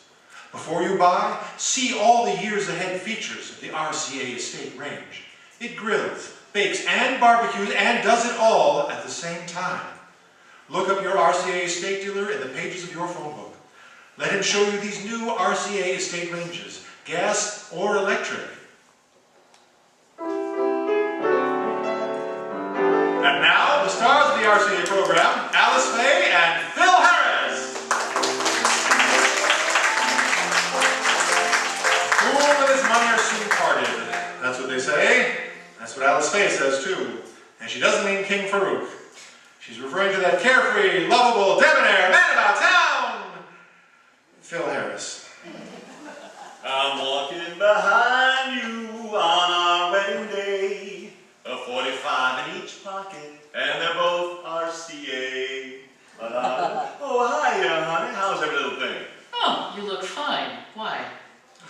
Before you buy, see all the years ahead features of the RCA Estate range. It grills, bakes, and barbecues, and does it all at the same time. Look up your RCA Estate dealer in the pages of your phone book. Let him show you these new RCA Estate ranges, gas or electric. And now, the stars of the RCA program, Alice Faye and Phil Harris. A fool and his money are soon parted. That's what they say. That's what Alice Faye says, too. And she doesn't mean King Farouk. She's referring to that carefree, lovable, debonair man about town, Phil Harris. I'm walking behind you on our wedding day, a 45 in each pocket, and they're both RCA. Oh, hiya, honey. How's every little thing? Oh, you look fine. Why?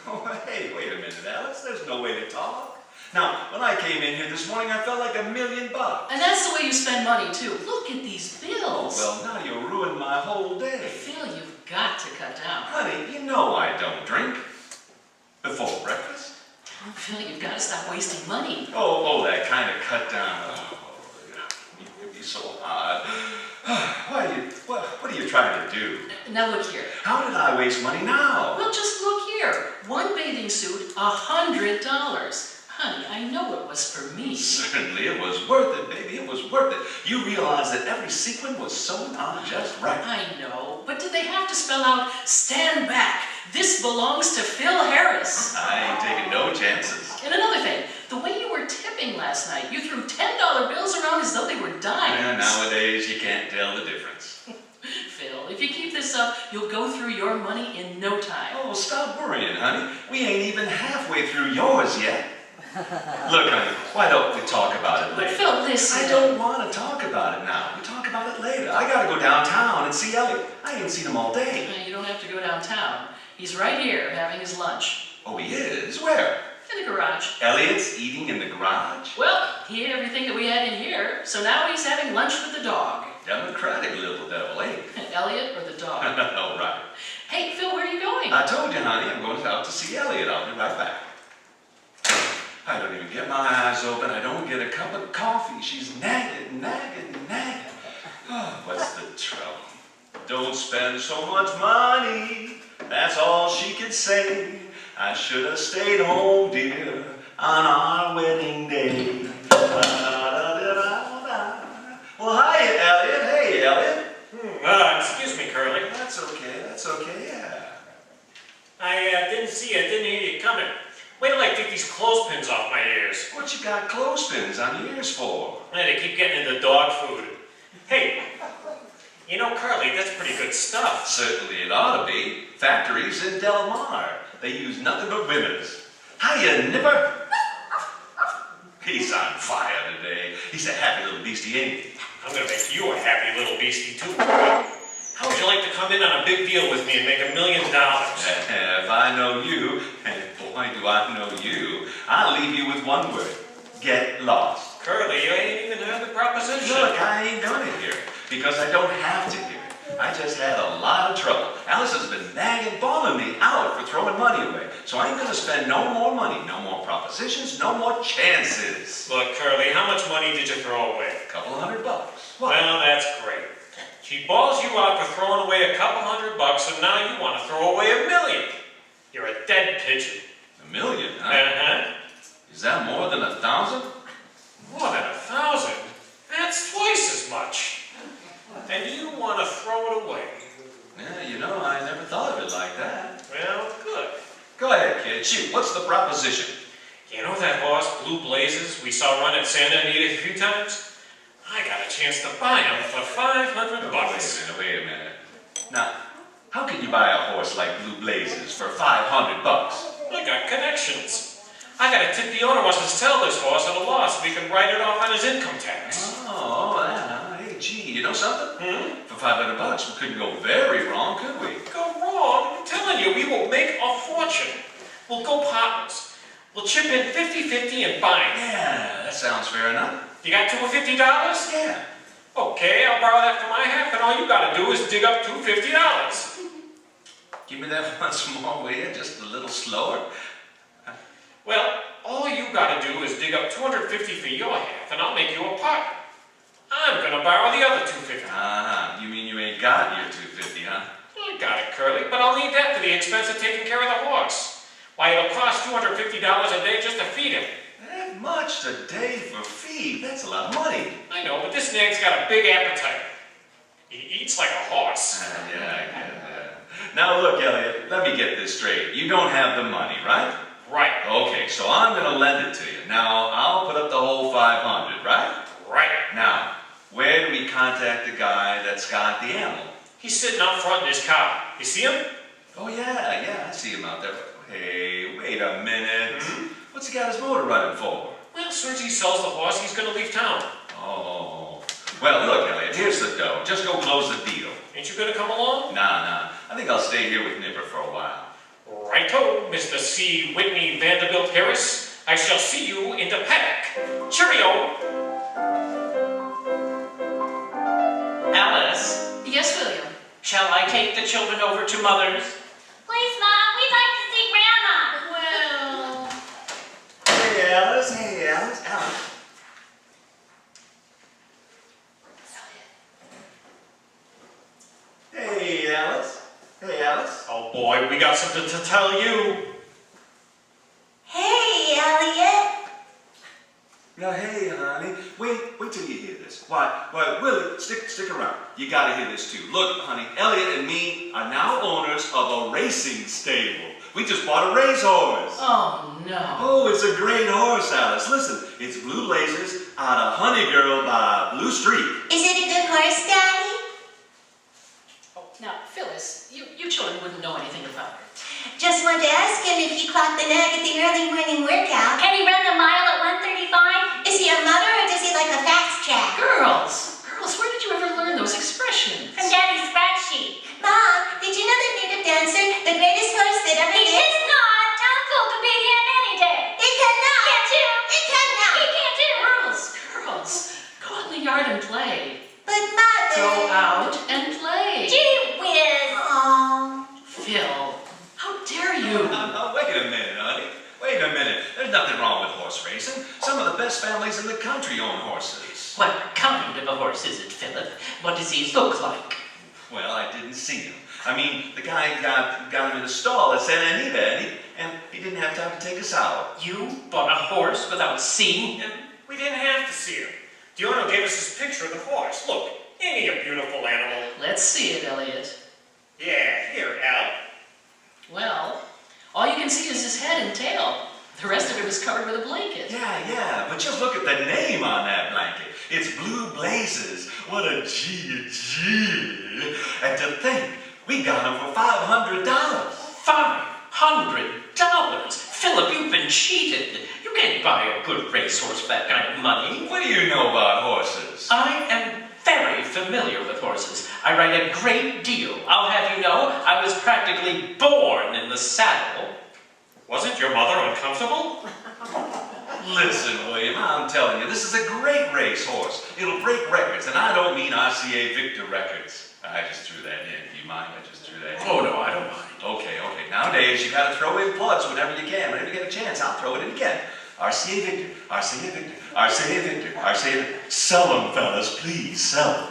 Oh, hey, wait a minute, Alice. There's no way to talk. Now, when I came in here this morning, I felt like $1 million. And that's the way you spend money, too. Look at these bills. Well, now you ruined my whole day. Phil, you've got to cut down. Honey, you know I don't drink. Before breakfast. Oh, Phil, you've got to stop wasting money. Oh, that kind of cut down. Oh, you can be so hard. What are you trying to do? Now look here. How did I waste money now? Well, just look here. One bathing suit, $100. Honey, I know it was for me. Certainly, it was worth it, baby. It was worth it. You realize that every sequin was sewn on just right. I know, but did they have to spell out, stand back, this belongs to Phil Harris? I ain't taking no chances. And another thing, the way you were tipping last night, you threw $10 bills around as though they were dimes. Yeah, nowadays, you can't tell the difference. Phil, if you keep this up, you'll go through your money in no time. Oh, stop worrying, honey. We ain't even halfway through yours yet. Look, honey, why don't we talk about it But later? Phil, listen. I don't want to talk about it now. We talk about it later. I gotta go downtown and see Elliot. I ain't seen him all day. You don't have to go downtown. He's right here having his lunch. Oh, he is? Where? In the garage. Elliot's eating in the garage? Well, he ate everything that we had in here, so now he's having lunch with the dog. Democratic little devil, ain't he? Elliot or the dog? All right. Hey, Phil, where are you going? I told you, honey, I'm going out to see Elliot. I'll be right back. I don't even get my eyes open. I don't get a cup of coffee. She's nagging. Oh, what's the trouble? Don't spend so much money. That's all she could say. I should have stayed home, dear, on our wedding day. Well, hi, Elliot. Hey, Elliot. Excuse me, Curly. That's okay, yeah. I didn't hear you coming. Wait till I take these clothespins off my ears. What you got clothespins on your ears for? They keep getting into dog food. Hey, you know, Curly, that's pretty good stuff. Certainly it ought to be. Factories in Del Mar. They use nothing but winners. Hiya, Nipper. He's on fire today. He's a happy little beastie, ain't he? I'm gonna make you a happy little beastie, too. How would you like to come in on a big deal with me and make $1 million? If I know you, and boy do I know you, I'll leave you with one word. Get lost. Curly, you ain't even heard the proposition. Look, I ain't gonna hear it, because I don't have to hear it. I just had a lot of trouble. Alice has been nagging, bawling me out for throwing money away. So I ain't gonna spend no more money, no more propositions, no more chances. Look, Curly, how much money did you throw away? A couple $100. What? Well, that's great. She balls you out for throwing away a couple $100, and now you want to throw away $1 million. You're a dead pigeon. $1 million, huh? Uh-huh. Is that more than 1,000? More than 1,000? That's twice as much. And you want to throw it away. Yeah, you know, I never thought of it like that. Well, good. Go ahead, kid. Shoot, what's the proposition? You know that horse, Blue Blazes, we saw run at Santa Anita a few times? I got a chance to buy him for $500. Wait a minute. Now, how can you buy a horse like Blue Blazes for $500? I got connections. I gotta tip the owner wants us to sell this horse at a loss so we can write it off on his income tax. Oh, hey, gee, you know something? For $500, we couldn't go very wrong, could we? Go wrong? I'm telling you, we will make a fortune. We'll go partners. We'll chip in 50-50 and buy it. Yeah, that sounds fair enough. You got $250? Yeah. Okay, I'll borrow that for my half, and all you gotta do is dig up $250. Give me that once more, will you? Just a little slower. Well, all you gotta do is dig up $250 for your half, and I'll make you a partner. I'm gonna borrow the other $250. You mean you ain't got your $250, huh? I got it, Curly, but I'll need that for the expense of taking care of the horse. Why, it'll cost $250 a day just to feed him. That much a day for feed? That's a lot of money. I know, but this nag's got a big appetite. He eats like a horse. Yeah, I get that. Now look, Elliot, let me get this straight. You don't have the money, right? Right. Okay, so I'm gonna lend it to you. Now, I'll put up the whole 500, right? Right. Now, where do we contact the guy that's got the animal? He's sitting out front in his car. You see him? Oh, yeah, I see him out there. Hey, wait a minute. What's he got his motor running for? Well, as soon as he sells the horse, he's gonna leave town. Oh. Well, look, Elliot, here's the dough. Just go close the deal. Ain't you gonna come along? Nah. I think I'll stay here with Nipper for a while. Righto, Mr. C. Whitney Vanderbilt Harris. I shall see you in the paddock. Cheerio! Alice, Yes, William. shall I take the children over to Mother's? Please, Mom, we'd like to see Grandma. Well, Hey, Alice. Hey, Alice. Oh boy, we got something to tell you. Hey, Elliot. Now, hey, honey, wait till you hear this. Why, Willie, stick around. You gotta hear this too. Look, honey, Elliot and me are now owners of a racing stable. We just bought a racehorse. oh no. Oh, it's a great horse, Alice. Listen, it's Blue Blazers out of Honey Girl by Blue Street. Is it a good horse, Daddy? Oh, now, Phyllis, you children wouldn't know anything about her. Just wanted to ask him if he clocked the nag at the early morning workout. Can he run the mile at 1:35? Is he a mother or does he like a fast track? Girls, where did you ever learn those expressions? From Daddy's scratch sheet. Mom, did you know that Native Dancer, the greatest horse that ever He lived? is not. Townsville could beat him any day. It cannot. Can't you? It cannot. He can't do. Girls, go out in the yard and play. But Mother. Go out and play. Gee whiz. Oh. Phil, how dare you? Now, wait a minute, honey. Wait a minute. There's nothing wrong with horse racing. Some of the best families in the country own horses. What kind of a horse is it, Philip? What does he look like? Well, I didn't see him. I mean, the guy got him in a stall at Santa Anita, and he didn't have time to take us out. You bought a horse without seeing him? We didn't have to see him. The owner gave us his picture of the horse. Look, ain't he a beautiful animal? Let's see it, Elliot. Yeah, here, Al. Well, all you can see is his head and tail. The rest of it is covered with a blanket. Yeah, but just look at the name on that blanket. It's Blue Blazes. What a G. And to think, we got him for $500. $500? Philip, you've been cheated. You can't buy a good racehorse for that kind of money. What do you know about horses? I am very familiar with horses. I ride a great deal. I'll have you know, I was practically born in the saddle. Wasn't your mother uncomfortable? Listen, William, I'm telling you, this is a great racehorse. It'll break records, and I don't mean RCA Victor records. I just threw that in. Do you mind? I just threw that in. Oh, no, I don't mind. Okay. Nowadays, you gotta throw in plugs whenever you can. Whenever you get a chance, I'll throw it in again. RCA Victor, RCA Victor, RCA Victor, RCA Victor. Sell them, fellas, please, sell them.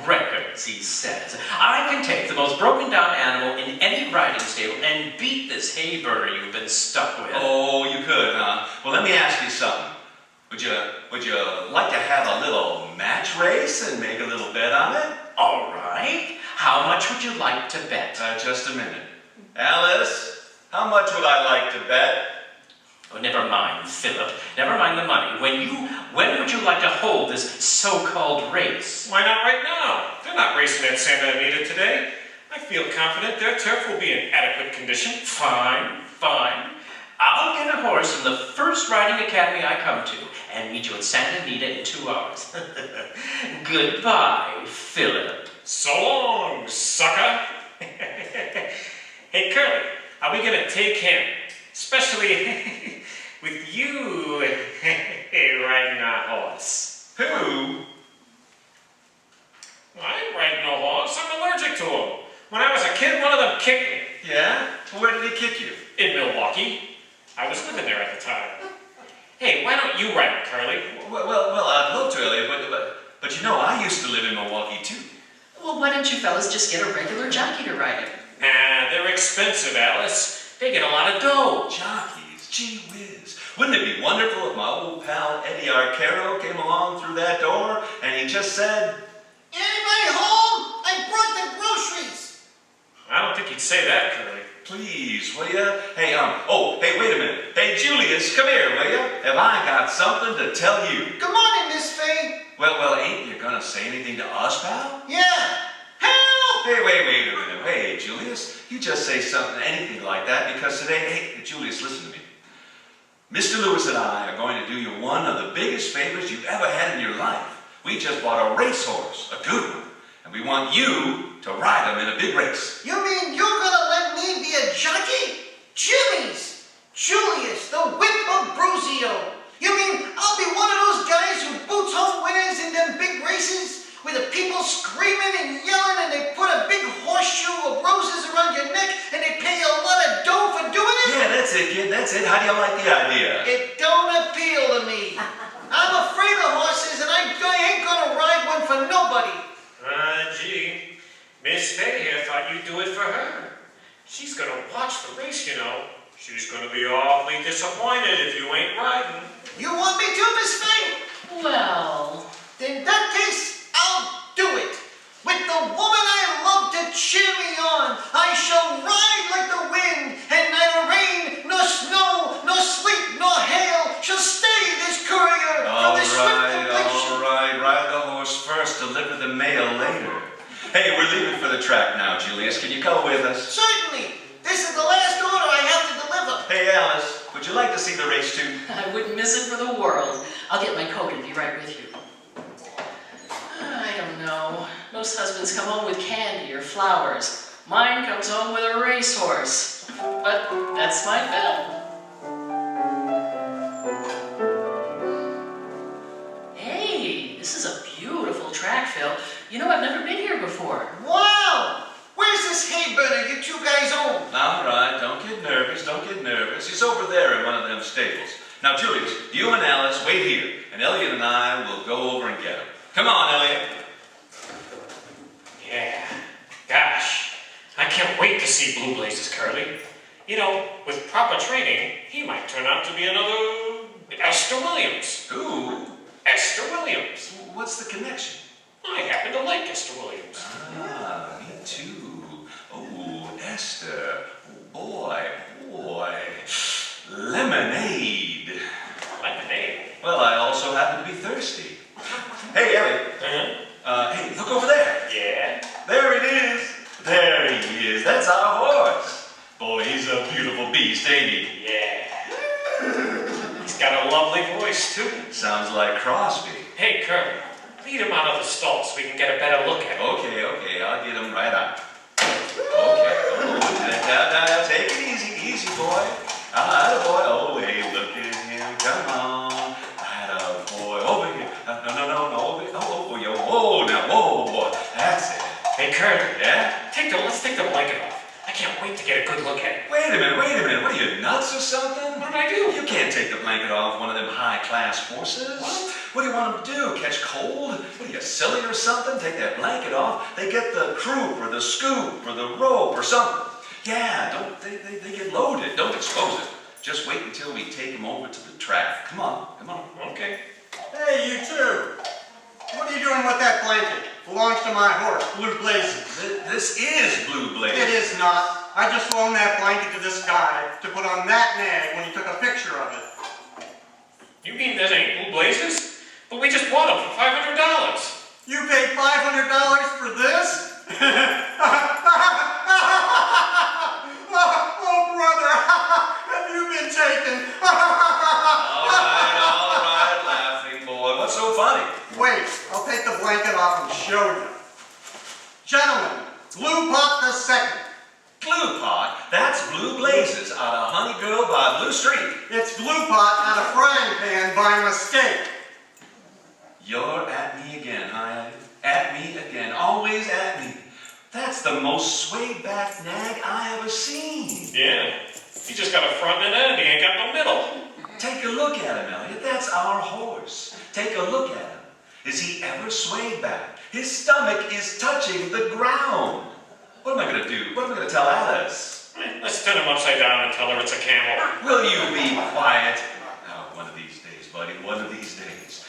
Records, he says. I can take the most broken down animal in any riding stable and beat this hay burner you've been stuck with. Oh, you could, huh? Well, let me ask you something. Would you like to have a little match race and make a little bet on it? All right. How much would you like to bet? Just a minute. Alice, how much would I like to bet? Oh, never mind, Philip. Never mind the money. When would you like to hold this so-called race? Why not right now? They're not racing at Santa Anita today. I feel confident their turf will be in adequate condition. Fine, fine. I'll get a horse from the first riding academy I come to and meet you at Santa Anita in 2 hours. Goodbye, Philip. So long, sucker. Hey, Curly, are we gonna take him? Especially with you riding our horse. Who? I ain't riding no horse. I'm allergic to them. When I was a kid, one of them kicked me. Yeah? Where did he kick you? In Milwaukee. I was living there at the time. Hey, why don't you ride it, Curly? Well, I'd love to, Elliot, but you know, I used to live in Milwaukee too. Well, why don't you fellas just get a regular jockey to ride it? Nah, they're expensive, Alice. They get a lot of dough. Jockeys, gee whiz. Wouldn't it be wonderful if my old pal Eddie Arcaro came along through that door and he just said, Anybody home? I brought the groceries. I don't think he'd say that, Curly. please, will ya? Hey, hey, wait a minute. Hey, Julius, come here, will ya? Have I got something to tell you? Good morning, Miss Fay. Well, ain't you gonna say anything to us, pal? Yeah. Help! Hey, wait a minute. Hey, Julius, you just say something, anything like that, because today, hey, Julius, listen to me. Mr. Lewis and I are going to do you one of the biggest favors you've ever had in your life. We just bought a racehorse, a good one, and we want you to ride him in a big race. You mean you're gonna let me be a jockey? Jimmy's! Julius, the whip of Bruzio. You mean I'll be one of those guys who boots home winners in them big races? Where the people screaming and yelling and they put a big horseshoe of roses around your neck and they pay you a lot of dough for doing it? Yeah, that's it, kid, that's it. How do you like the idea? It don't appeal to me. I'm afraid of horses and I ain't gonna ride one for nobody. Gee, Miss Fay here thought you'd do it for her. She's gonna watch the race, you know. She's gonna be awfully disappointed if you ain't riding. You want me to, Miss Fay? Well, In that case, I'll do it. With the woman I love to cheer me on, I shall ride like the wind, and neither rain, nor snow, nor sleet, nor hail shall stay this courier from the swift completion. All right, ride the horse first, deliver the mail later. Hey, we're leaving for the track now, Julius. Can you go with us? Certainly. This is the last order I have to deliver. Hey, Alice, would you like to see the race too? I wouldn't miss it for the world. I'll get my coat and be right with you. I don't know. Most husbands come home with candy or flowers. Mine comes home with a racehorse. But that's my bill. Hey, this is a beautiful track, Phil. You know, I've never been here before. Wow! Where's this hay burner you two guys own? All right, don't get nervous, don't get nervous. He's over there in one of them stables. Now, Julius, you and Alice wait here, and Elliot and I will go over and get him. Come on, Elliot. Yeah, gosh, I can't wait to see Blue Blazes, Curly. You know, with proper training, he might turn out to be another Esther Williams. Who? Esther Williams. What's the connection? I happen to like Esther Williams. Ah, me too. Oh, Esther. Oh, boy. Lemonade. Lemonade. Well, I also happen to be thirsty. Hey, Elliot. Hey, look over there. Yeah? There it is. There he is. That's our horse. Boy, he's a beautiful beast, ain't he? Yeah. He's got a lovely voice, too. Sounds like Crosby. Hey, Curly, lead him out of the stall so we can get a better look at him. Okay, I'll get him right out. Okay. Now, take it easy, boy. Boy. Oh, hey, look at him. Come on. Boy. Over here. No, over here. Whoa, boy. That's it. Hey, Curly. Yeah? Let's take the blanket off. I can't wait to get a good look at it. Wait a minute. What are you, nuts or something? What did I do? You can't take the blanket off one of them high-class horses. What do you want them to do? Catch cold? What are you, silly or something? Take that blanket off. They get the croup or the scoop or the rope or something. Yeah, they get loaded. Don't expose it. Just wait until we take them over to the track. Come on. Okay. Hey, you two. What are you doing with that blanket? Belongs to my horse, Blue Blazes. This is Blue Blaze. It is not. I just loaned that blanket to this guy to put on that nag when he took a picture of it. You mean that ain't Blue Blazes? But we just bought them for $500. You paid $500 for this? Oh, brother, have you been taken? All right, laughing boy. What's so funny? Wait, I'll take the blanket off and show you. Gentlemen, Blue Pot the Second. Glue Pot? That's Blue Blazes out of Honey Girl by Blue Street. It's Blue Pot out of Frying Pan by mistake. You're at me again, huh? At me again. Always at me. That's the most swayed back nag I ever seen. Yeah, he just got a front and an end. He ain't got no middle. Take a look at him, Elliot. That's our horse. Take a look at him. Is he ever swayed back? His stomach is touching the ground. What am I going to do? What am I going to tell Alice? Let's turn him upside down and tell her it's a camel. Will you be quiet? Oh, one of these days, buddy. One of these days.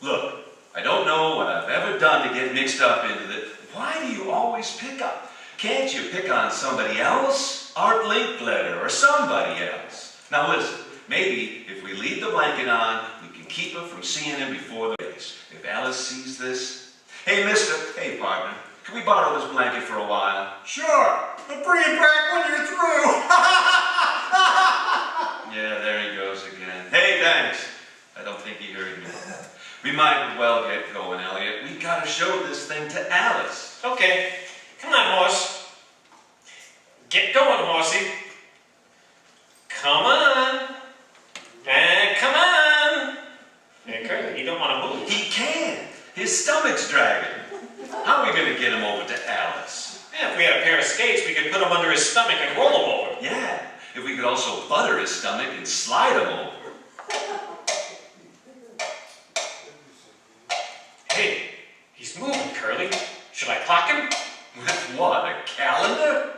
Look, I don't know what I've ever done to get mixed up into this. Why do you always pick up? Can't you pick on somebody else? Art Linkletter or somebody else? Now listen, maybe if we leave the blanket on, we can keep her from seeing him before the race. If Alice sees this, hey partner, can we borrow this blanket for a while? Sure, but bring it back when you're through. Yeah, there he goes again. Hey, thanks. I don't think he heard me. We might well get going, Elliot. We gotta show this thing to Alice. Okay, come on, horse. Get going, horsey. Come on. And come on. Hey, Curly, you don't want to move. He can. His stomach's dragging. How are we gonna get him over to Alice? Yeah, if we had a pair of skates, we could put him under his stomach and roll him over. Yeah, if we could also butter his stomach and slide him over. Hey, he's moving, Curly. Should I clock him? With what, a calendar?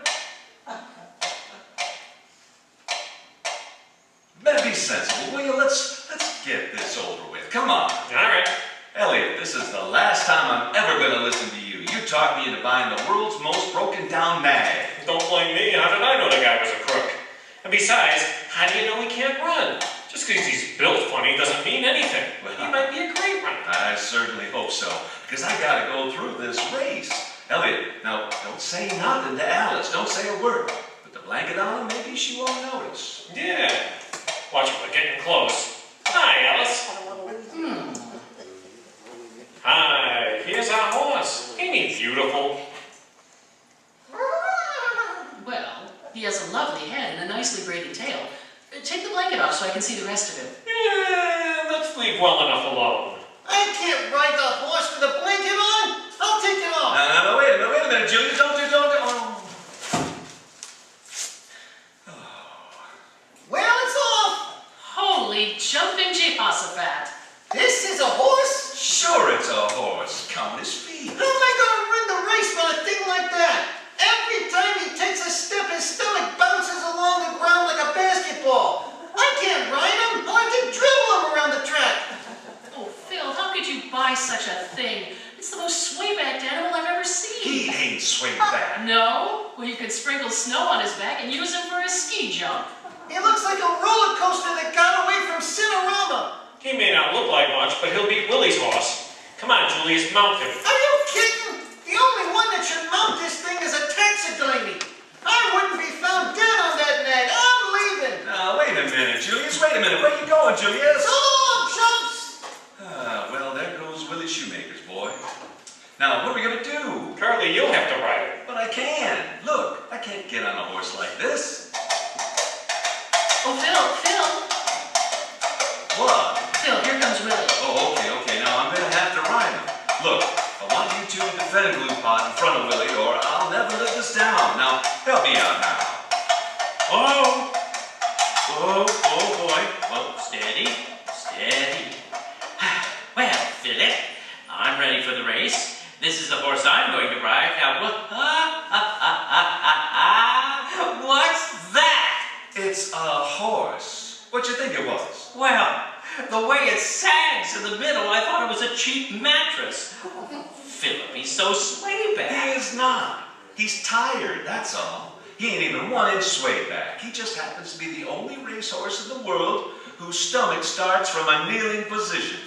Better be sensible, will you? Let's get this over with. Come on. All right. Elliot, this is the last time I'm ever going to listen to you. You talked me into buying the world's most broken down nag. Don't blame me. How did I know the guy was a crook? And besides, how do you know he can't run? Just because he's built funny doesn't mean anything. Well, He might be a great runner. I certainly hope so, because I got to go through this race. Elliot, now, don't say nothing to Alice. Don't say a word. Put the blanket on, maybe she won't notice. Yeah. Watch him, we're getting close. Hi, Alice. Hi, here's our horse. Ain't he beautiful? Well, he has a lovely head and a nicely braided tail. Take the blanket off so I can see the rest of him. Yeah, let's leave well enough alone. I can't ride the horse with a blanket on. I'll take it off. No, wait a minute, Julia. Don't. Oh. Well, it's off. Holy jumping Jehoshaphat. This is a horse? Sure, it's a horse. Count his feet. How am I going to win the race with a thing like that? Every time he takes a step, his stomach bounces along the ground like a basketball. I can't ride him. I'll have to dribble him around the track. Oh, Phil, how could you buy such a thing? It's the most sway-backed animal I've ever seen. He ain't swing back. No? Well, you could sprinkle snow on his back and use him for a ski jump. He looks like a roller coaster that got away from Cinerama. He may not look like much, but he'll beat Willie's horse. Come on, Julius, mount him. Are you kidding? The only one that should mount this thing is a taxidermy. I wouldn't be found dead on that nag. I'm leaving. Now, wait a minute, Julius. Wait a minute. Where you going, Julius? So long, chumps. Well, there goes Willie Shoemaker's boy. Now, what are we going to do? Curly, you'll have to ride him. But I can. Look, I can't get on a horse like this. Oh, Phil. What? Phil, here comes Willie. Oh, okay. Now, I'm going to have to ride him. Look, I want you two to defend Glue Pot in front of Willie, or I'll never live this down. Now, help me out now. Oh, boy. Oh, steady. Well, Philip, I'm ready for the race. This is the horse I'm going to ride. Now, what's that? It's a horse. What'd you think it was? Well, the way it sags in the middle, I thought it was a cheap mattress. Philip, he's so sway He back. is not. He's tired, that's all. He ain't even 1 inch swayed back. He just happens to be the only racehorse in the world whose stomach starts from a kneeling position.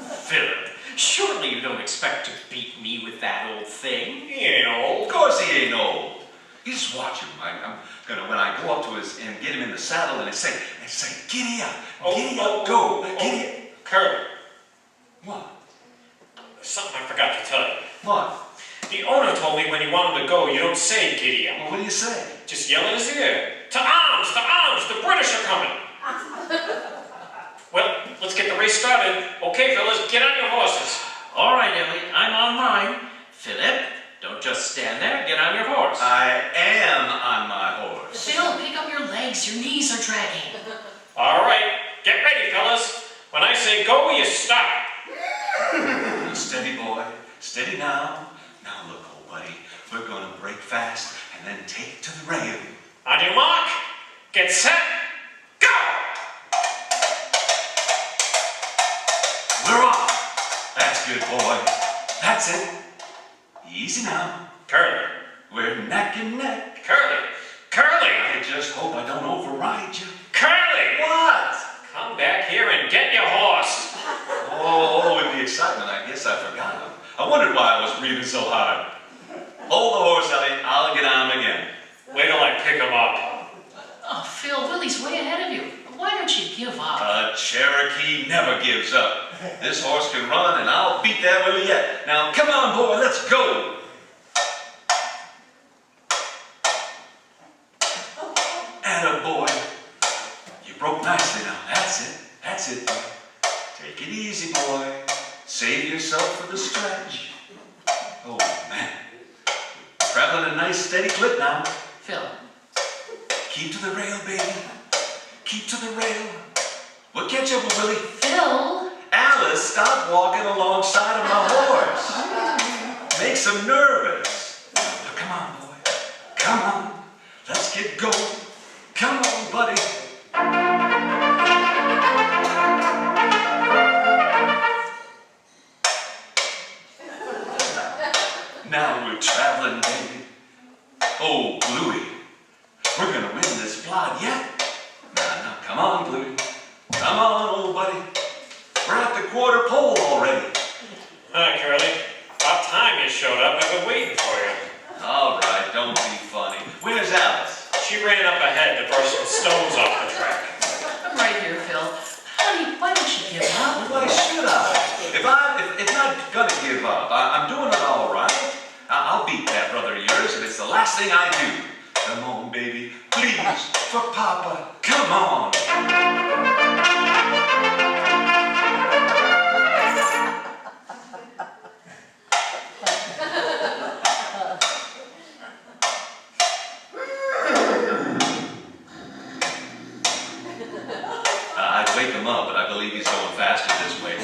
Philip, surely you don't expect to beat me with that old thing? He ain't old. Of course he ain't old. You just watch him. I'm gonna, when I go up to his and get him in the saddle and I say, giddy up, go, giddy up. Curly, What? there's something I forgot to tell you. What? The owner told me when you want him to go, you don't say giddy up. Well, what do you say? Just yell in his ear. To arms! To arms! The British are coming! Well, let's get the race started. Okay, fellas, get on your horses. All right, Elliot, I'm on mine. Philip, don't just stand there. Get on your horse. I am on my horse. Phil, pick up your legs. Your knees are dragging. All right, get ready, fellas. When I say go, you stop. Steady, boy. Steady now. Now look, old buddy. We're gonna break fast and then take to the rail. On your mark, get set, go! We're off. That's good, boy. That's it. Easy now. Curly, We're neck and neck. Curly, Curly, I just hope I don't override you. Curly! What? Come back here and get your horse. Oh, with the excitement, I guess I forgot him. I wondered why I was breathing so hard. Hold the horse, Elliot. I'll get on him again. Wait till I pick him up. Oh, Phil, Willie's way ahead of you. Why don't you give up? A Cherokee never gives up. This horse can run, and I'll beat that Willie yet. Now, come on, boy, let's go. Atta boy. You broke nicely now. That's it. That's it, boy. Take it easy, boy. Save yourself for the stretch. Oh, man. Traveling a nice steady clip now. Phil, Keep to the rail, baby. Keep to the rail. We'll catch up with Willie. Phil. Alice, stop walking alongside of my horse. Makes him nervous. Now, come on, boy. Come on. Let's get going. Come on, buddy. Now we're traveling, baby. Oh, Bluey. We're gonna win this plot yet. Now, come on, Bluey. Come on, old buddy. We're at the quarter pole already. Hi, Curly. About time you showed up. I've been waiting for you. All right, don't be funny. Where's Alice? She ran up ahead to brush some stones off the track. I'm right here, Phil. Honey, why don't you give up? Why should I? If not gonna give up, I'm doing it all right. I'll beat that brother of yours, and it's the last thing I do. Come on, baby. Please, for Papa. Come on. I'd wake him up, but I believe he's going faster this way.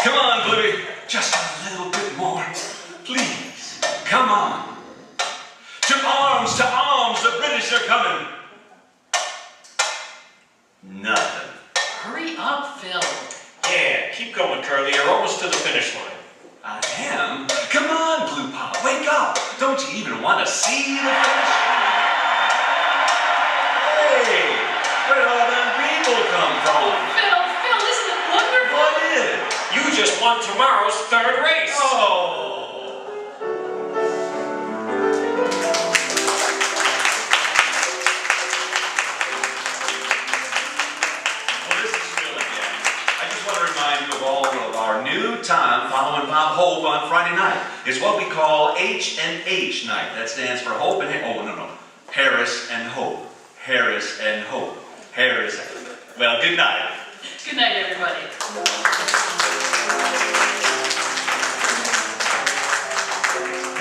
Come on, Bluey. Just a little bit more. Please. Come on. To arms, the British are coming. Nothing. Hurry up, Phil. Yeah, keep going, Curly. You're almost to the finish line. I am? Come on, Blue Pop, wake up. Don't you even want to see the finish? Hey, where'd all them people come from? Phil, isn't it wonderful? What is? You just won tomorrow's third race. Oh. New time following Bob Hope on Friday night. It's what we call H&H night. That stands for Hope and Harris and Hope. Harris and Hope. Harris. Well, good night. Good night, everybody.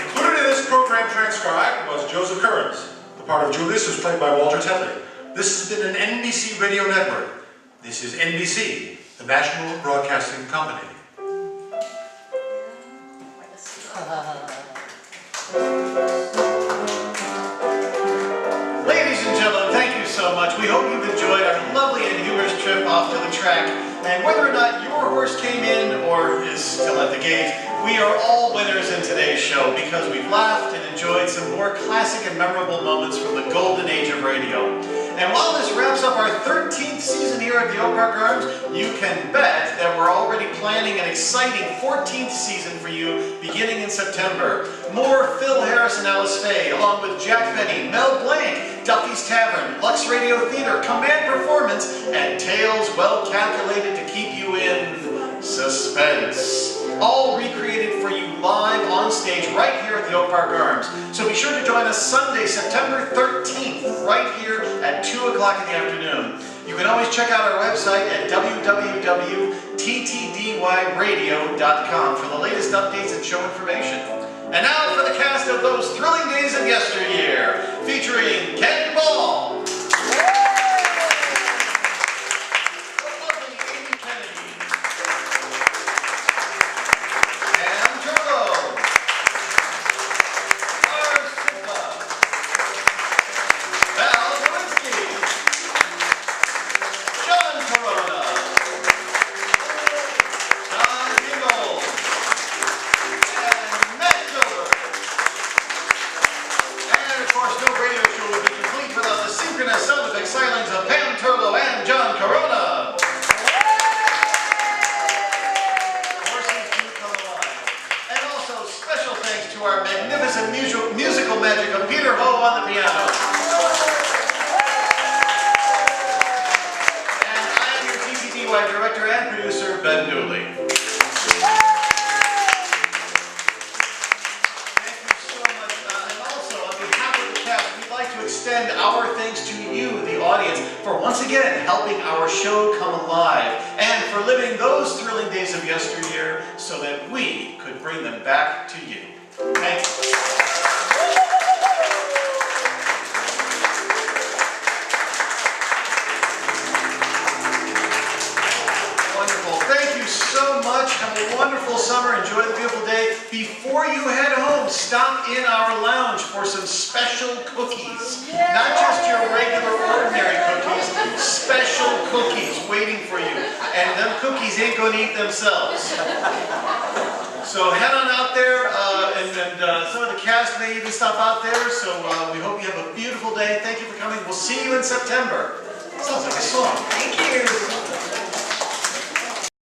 Included in this program transcribed was Joseph Currens. The part of Julius was played by Walter Tetley. This has been an NBC radio network. This is NBC, the National Broadcasting Company. Ladies and gentlemen, thank you so much. We hope you've enjoyed our lovely and humorous trip off to the track. And whether or not you your horse came in or is still at the gate, we are all winners in today's show because we've laughed and enjoyed some more classic and memorable moments from the golden age of radio. And while this wraps up our 13th season here at the Oak Park Arms, you can bet that we're already planning an exciting 14th season for you beginning in September. More Phil Harris and Alice Faye, along with Jack Penny, Mel Blanc, Duffy's Tavern, Lux Radio Theater, Command Performance, and tales well calculated to keep you in suspense. All recreated for you live on stage right here at the Oak Park Arms. So be sure to join us Sunday, September 13th, right here at 2 o'clock in the afternoon. You can always check out our website at www.ttdy20150628.com for the latest updates and show information. And now for the cast of Those Thrilling Days of Yesteryear, featuring Ken Ball, the lovely Amy Kennedy, Ann Turbo, Lars Sigma, Val Lewinsky, John Corona, Don Dingle, and Matt Gilbert. And of course, no radio show would be complete without the synchronous sound effect silence of Pam Turlo and John Corona. Horses do come alive. And also special thanks to our magnificent musical magic of Peter Ho on the piano. And I am your ttdy director and producer, Ben Dooley. Thank you so much. And also, on behalf of the cast, we'd like to extend our thanks to you, the audience, for once again helping our show come alive and for living those thrilling days of yesteryear so that we could bring them back to you. Thank you. Wonderful. Thank you so much. Have a wonderful summer. Enjoy the beautiful day. Before you head home, stop in our lounge for some special cookies. Not just your regular, ordinary cookies, special cookies waiting for you. And them cookies ain't going to eat themselves. So head on out there, and some of the cast may even stop out there. So we hope you have a beautiful day. Thank you for coming. We'll see you in September. Sounds like a song. Thank you.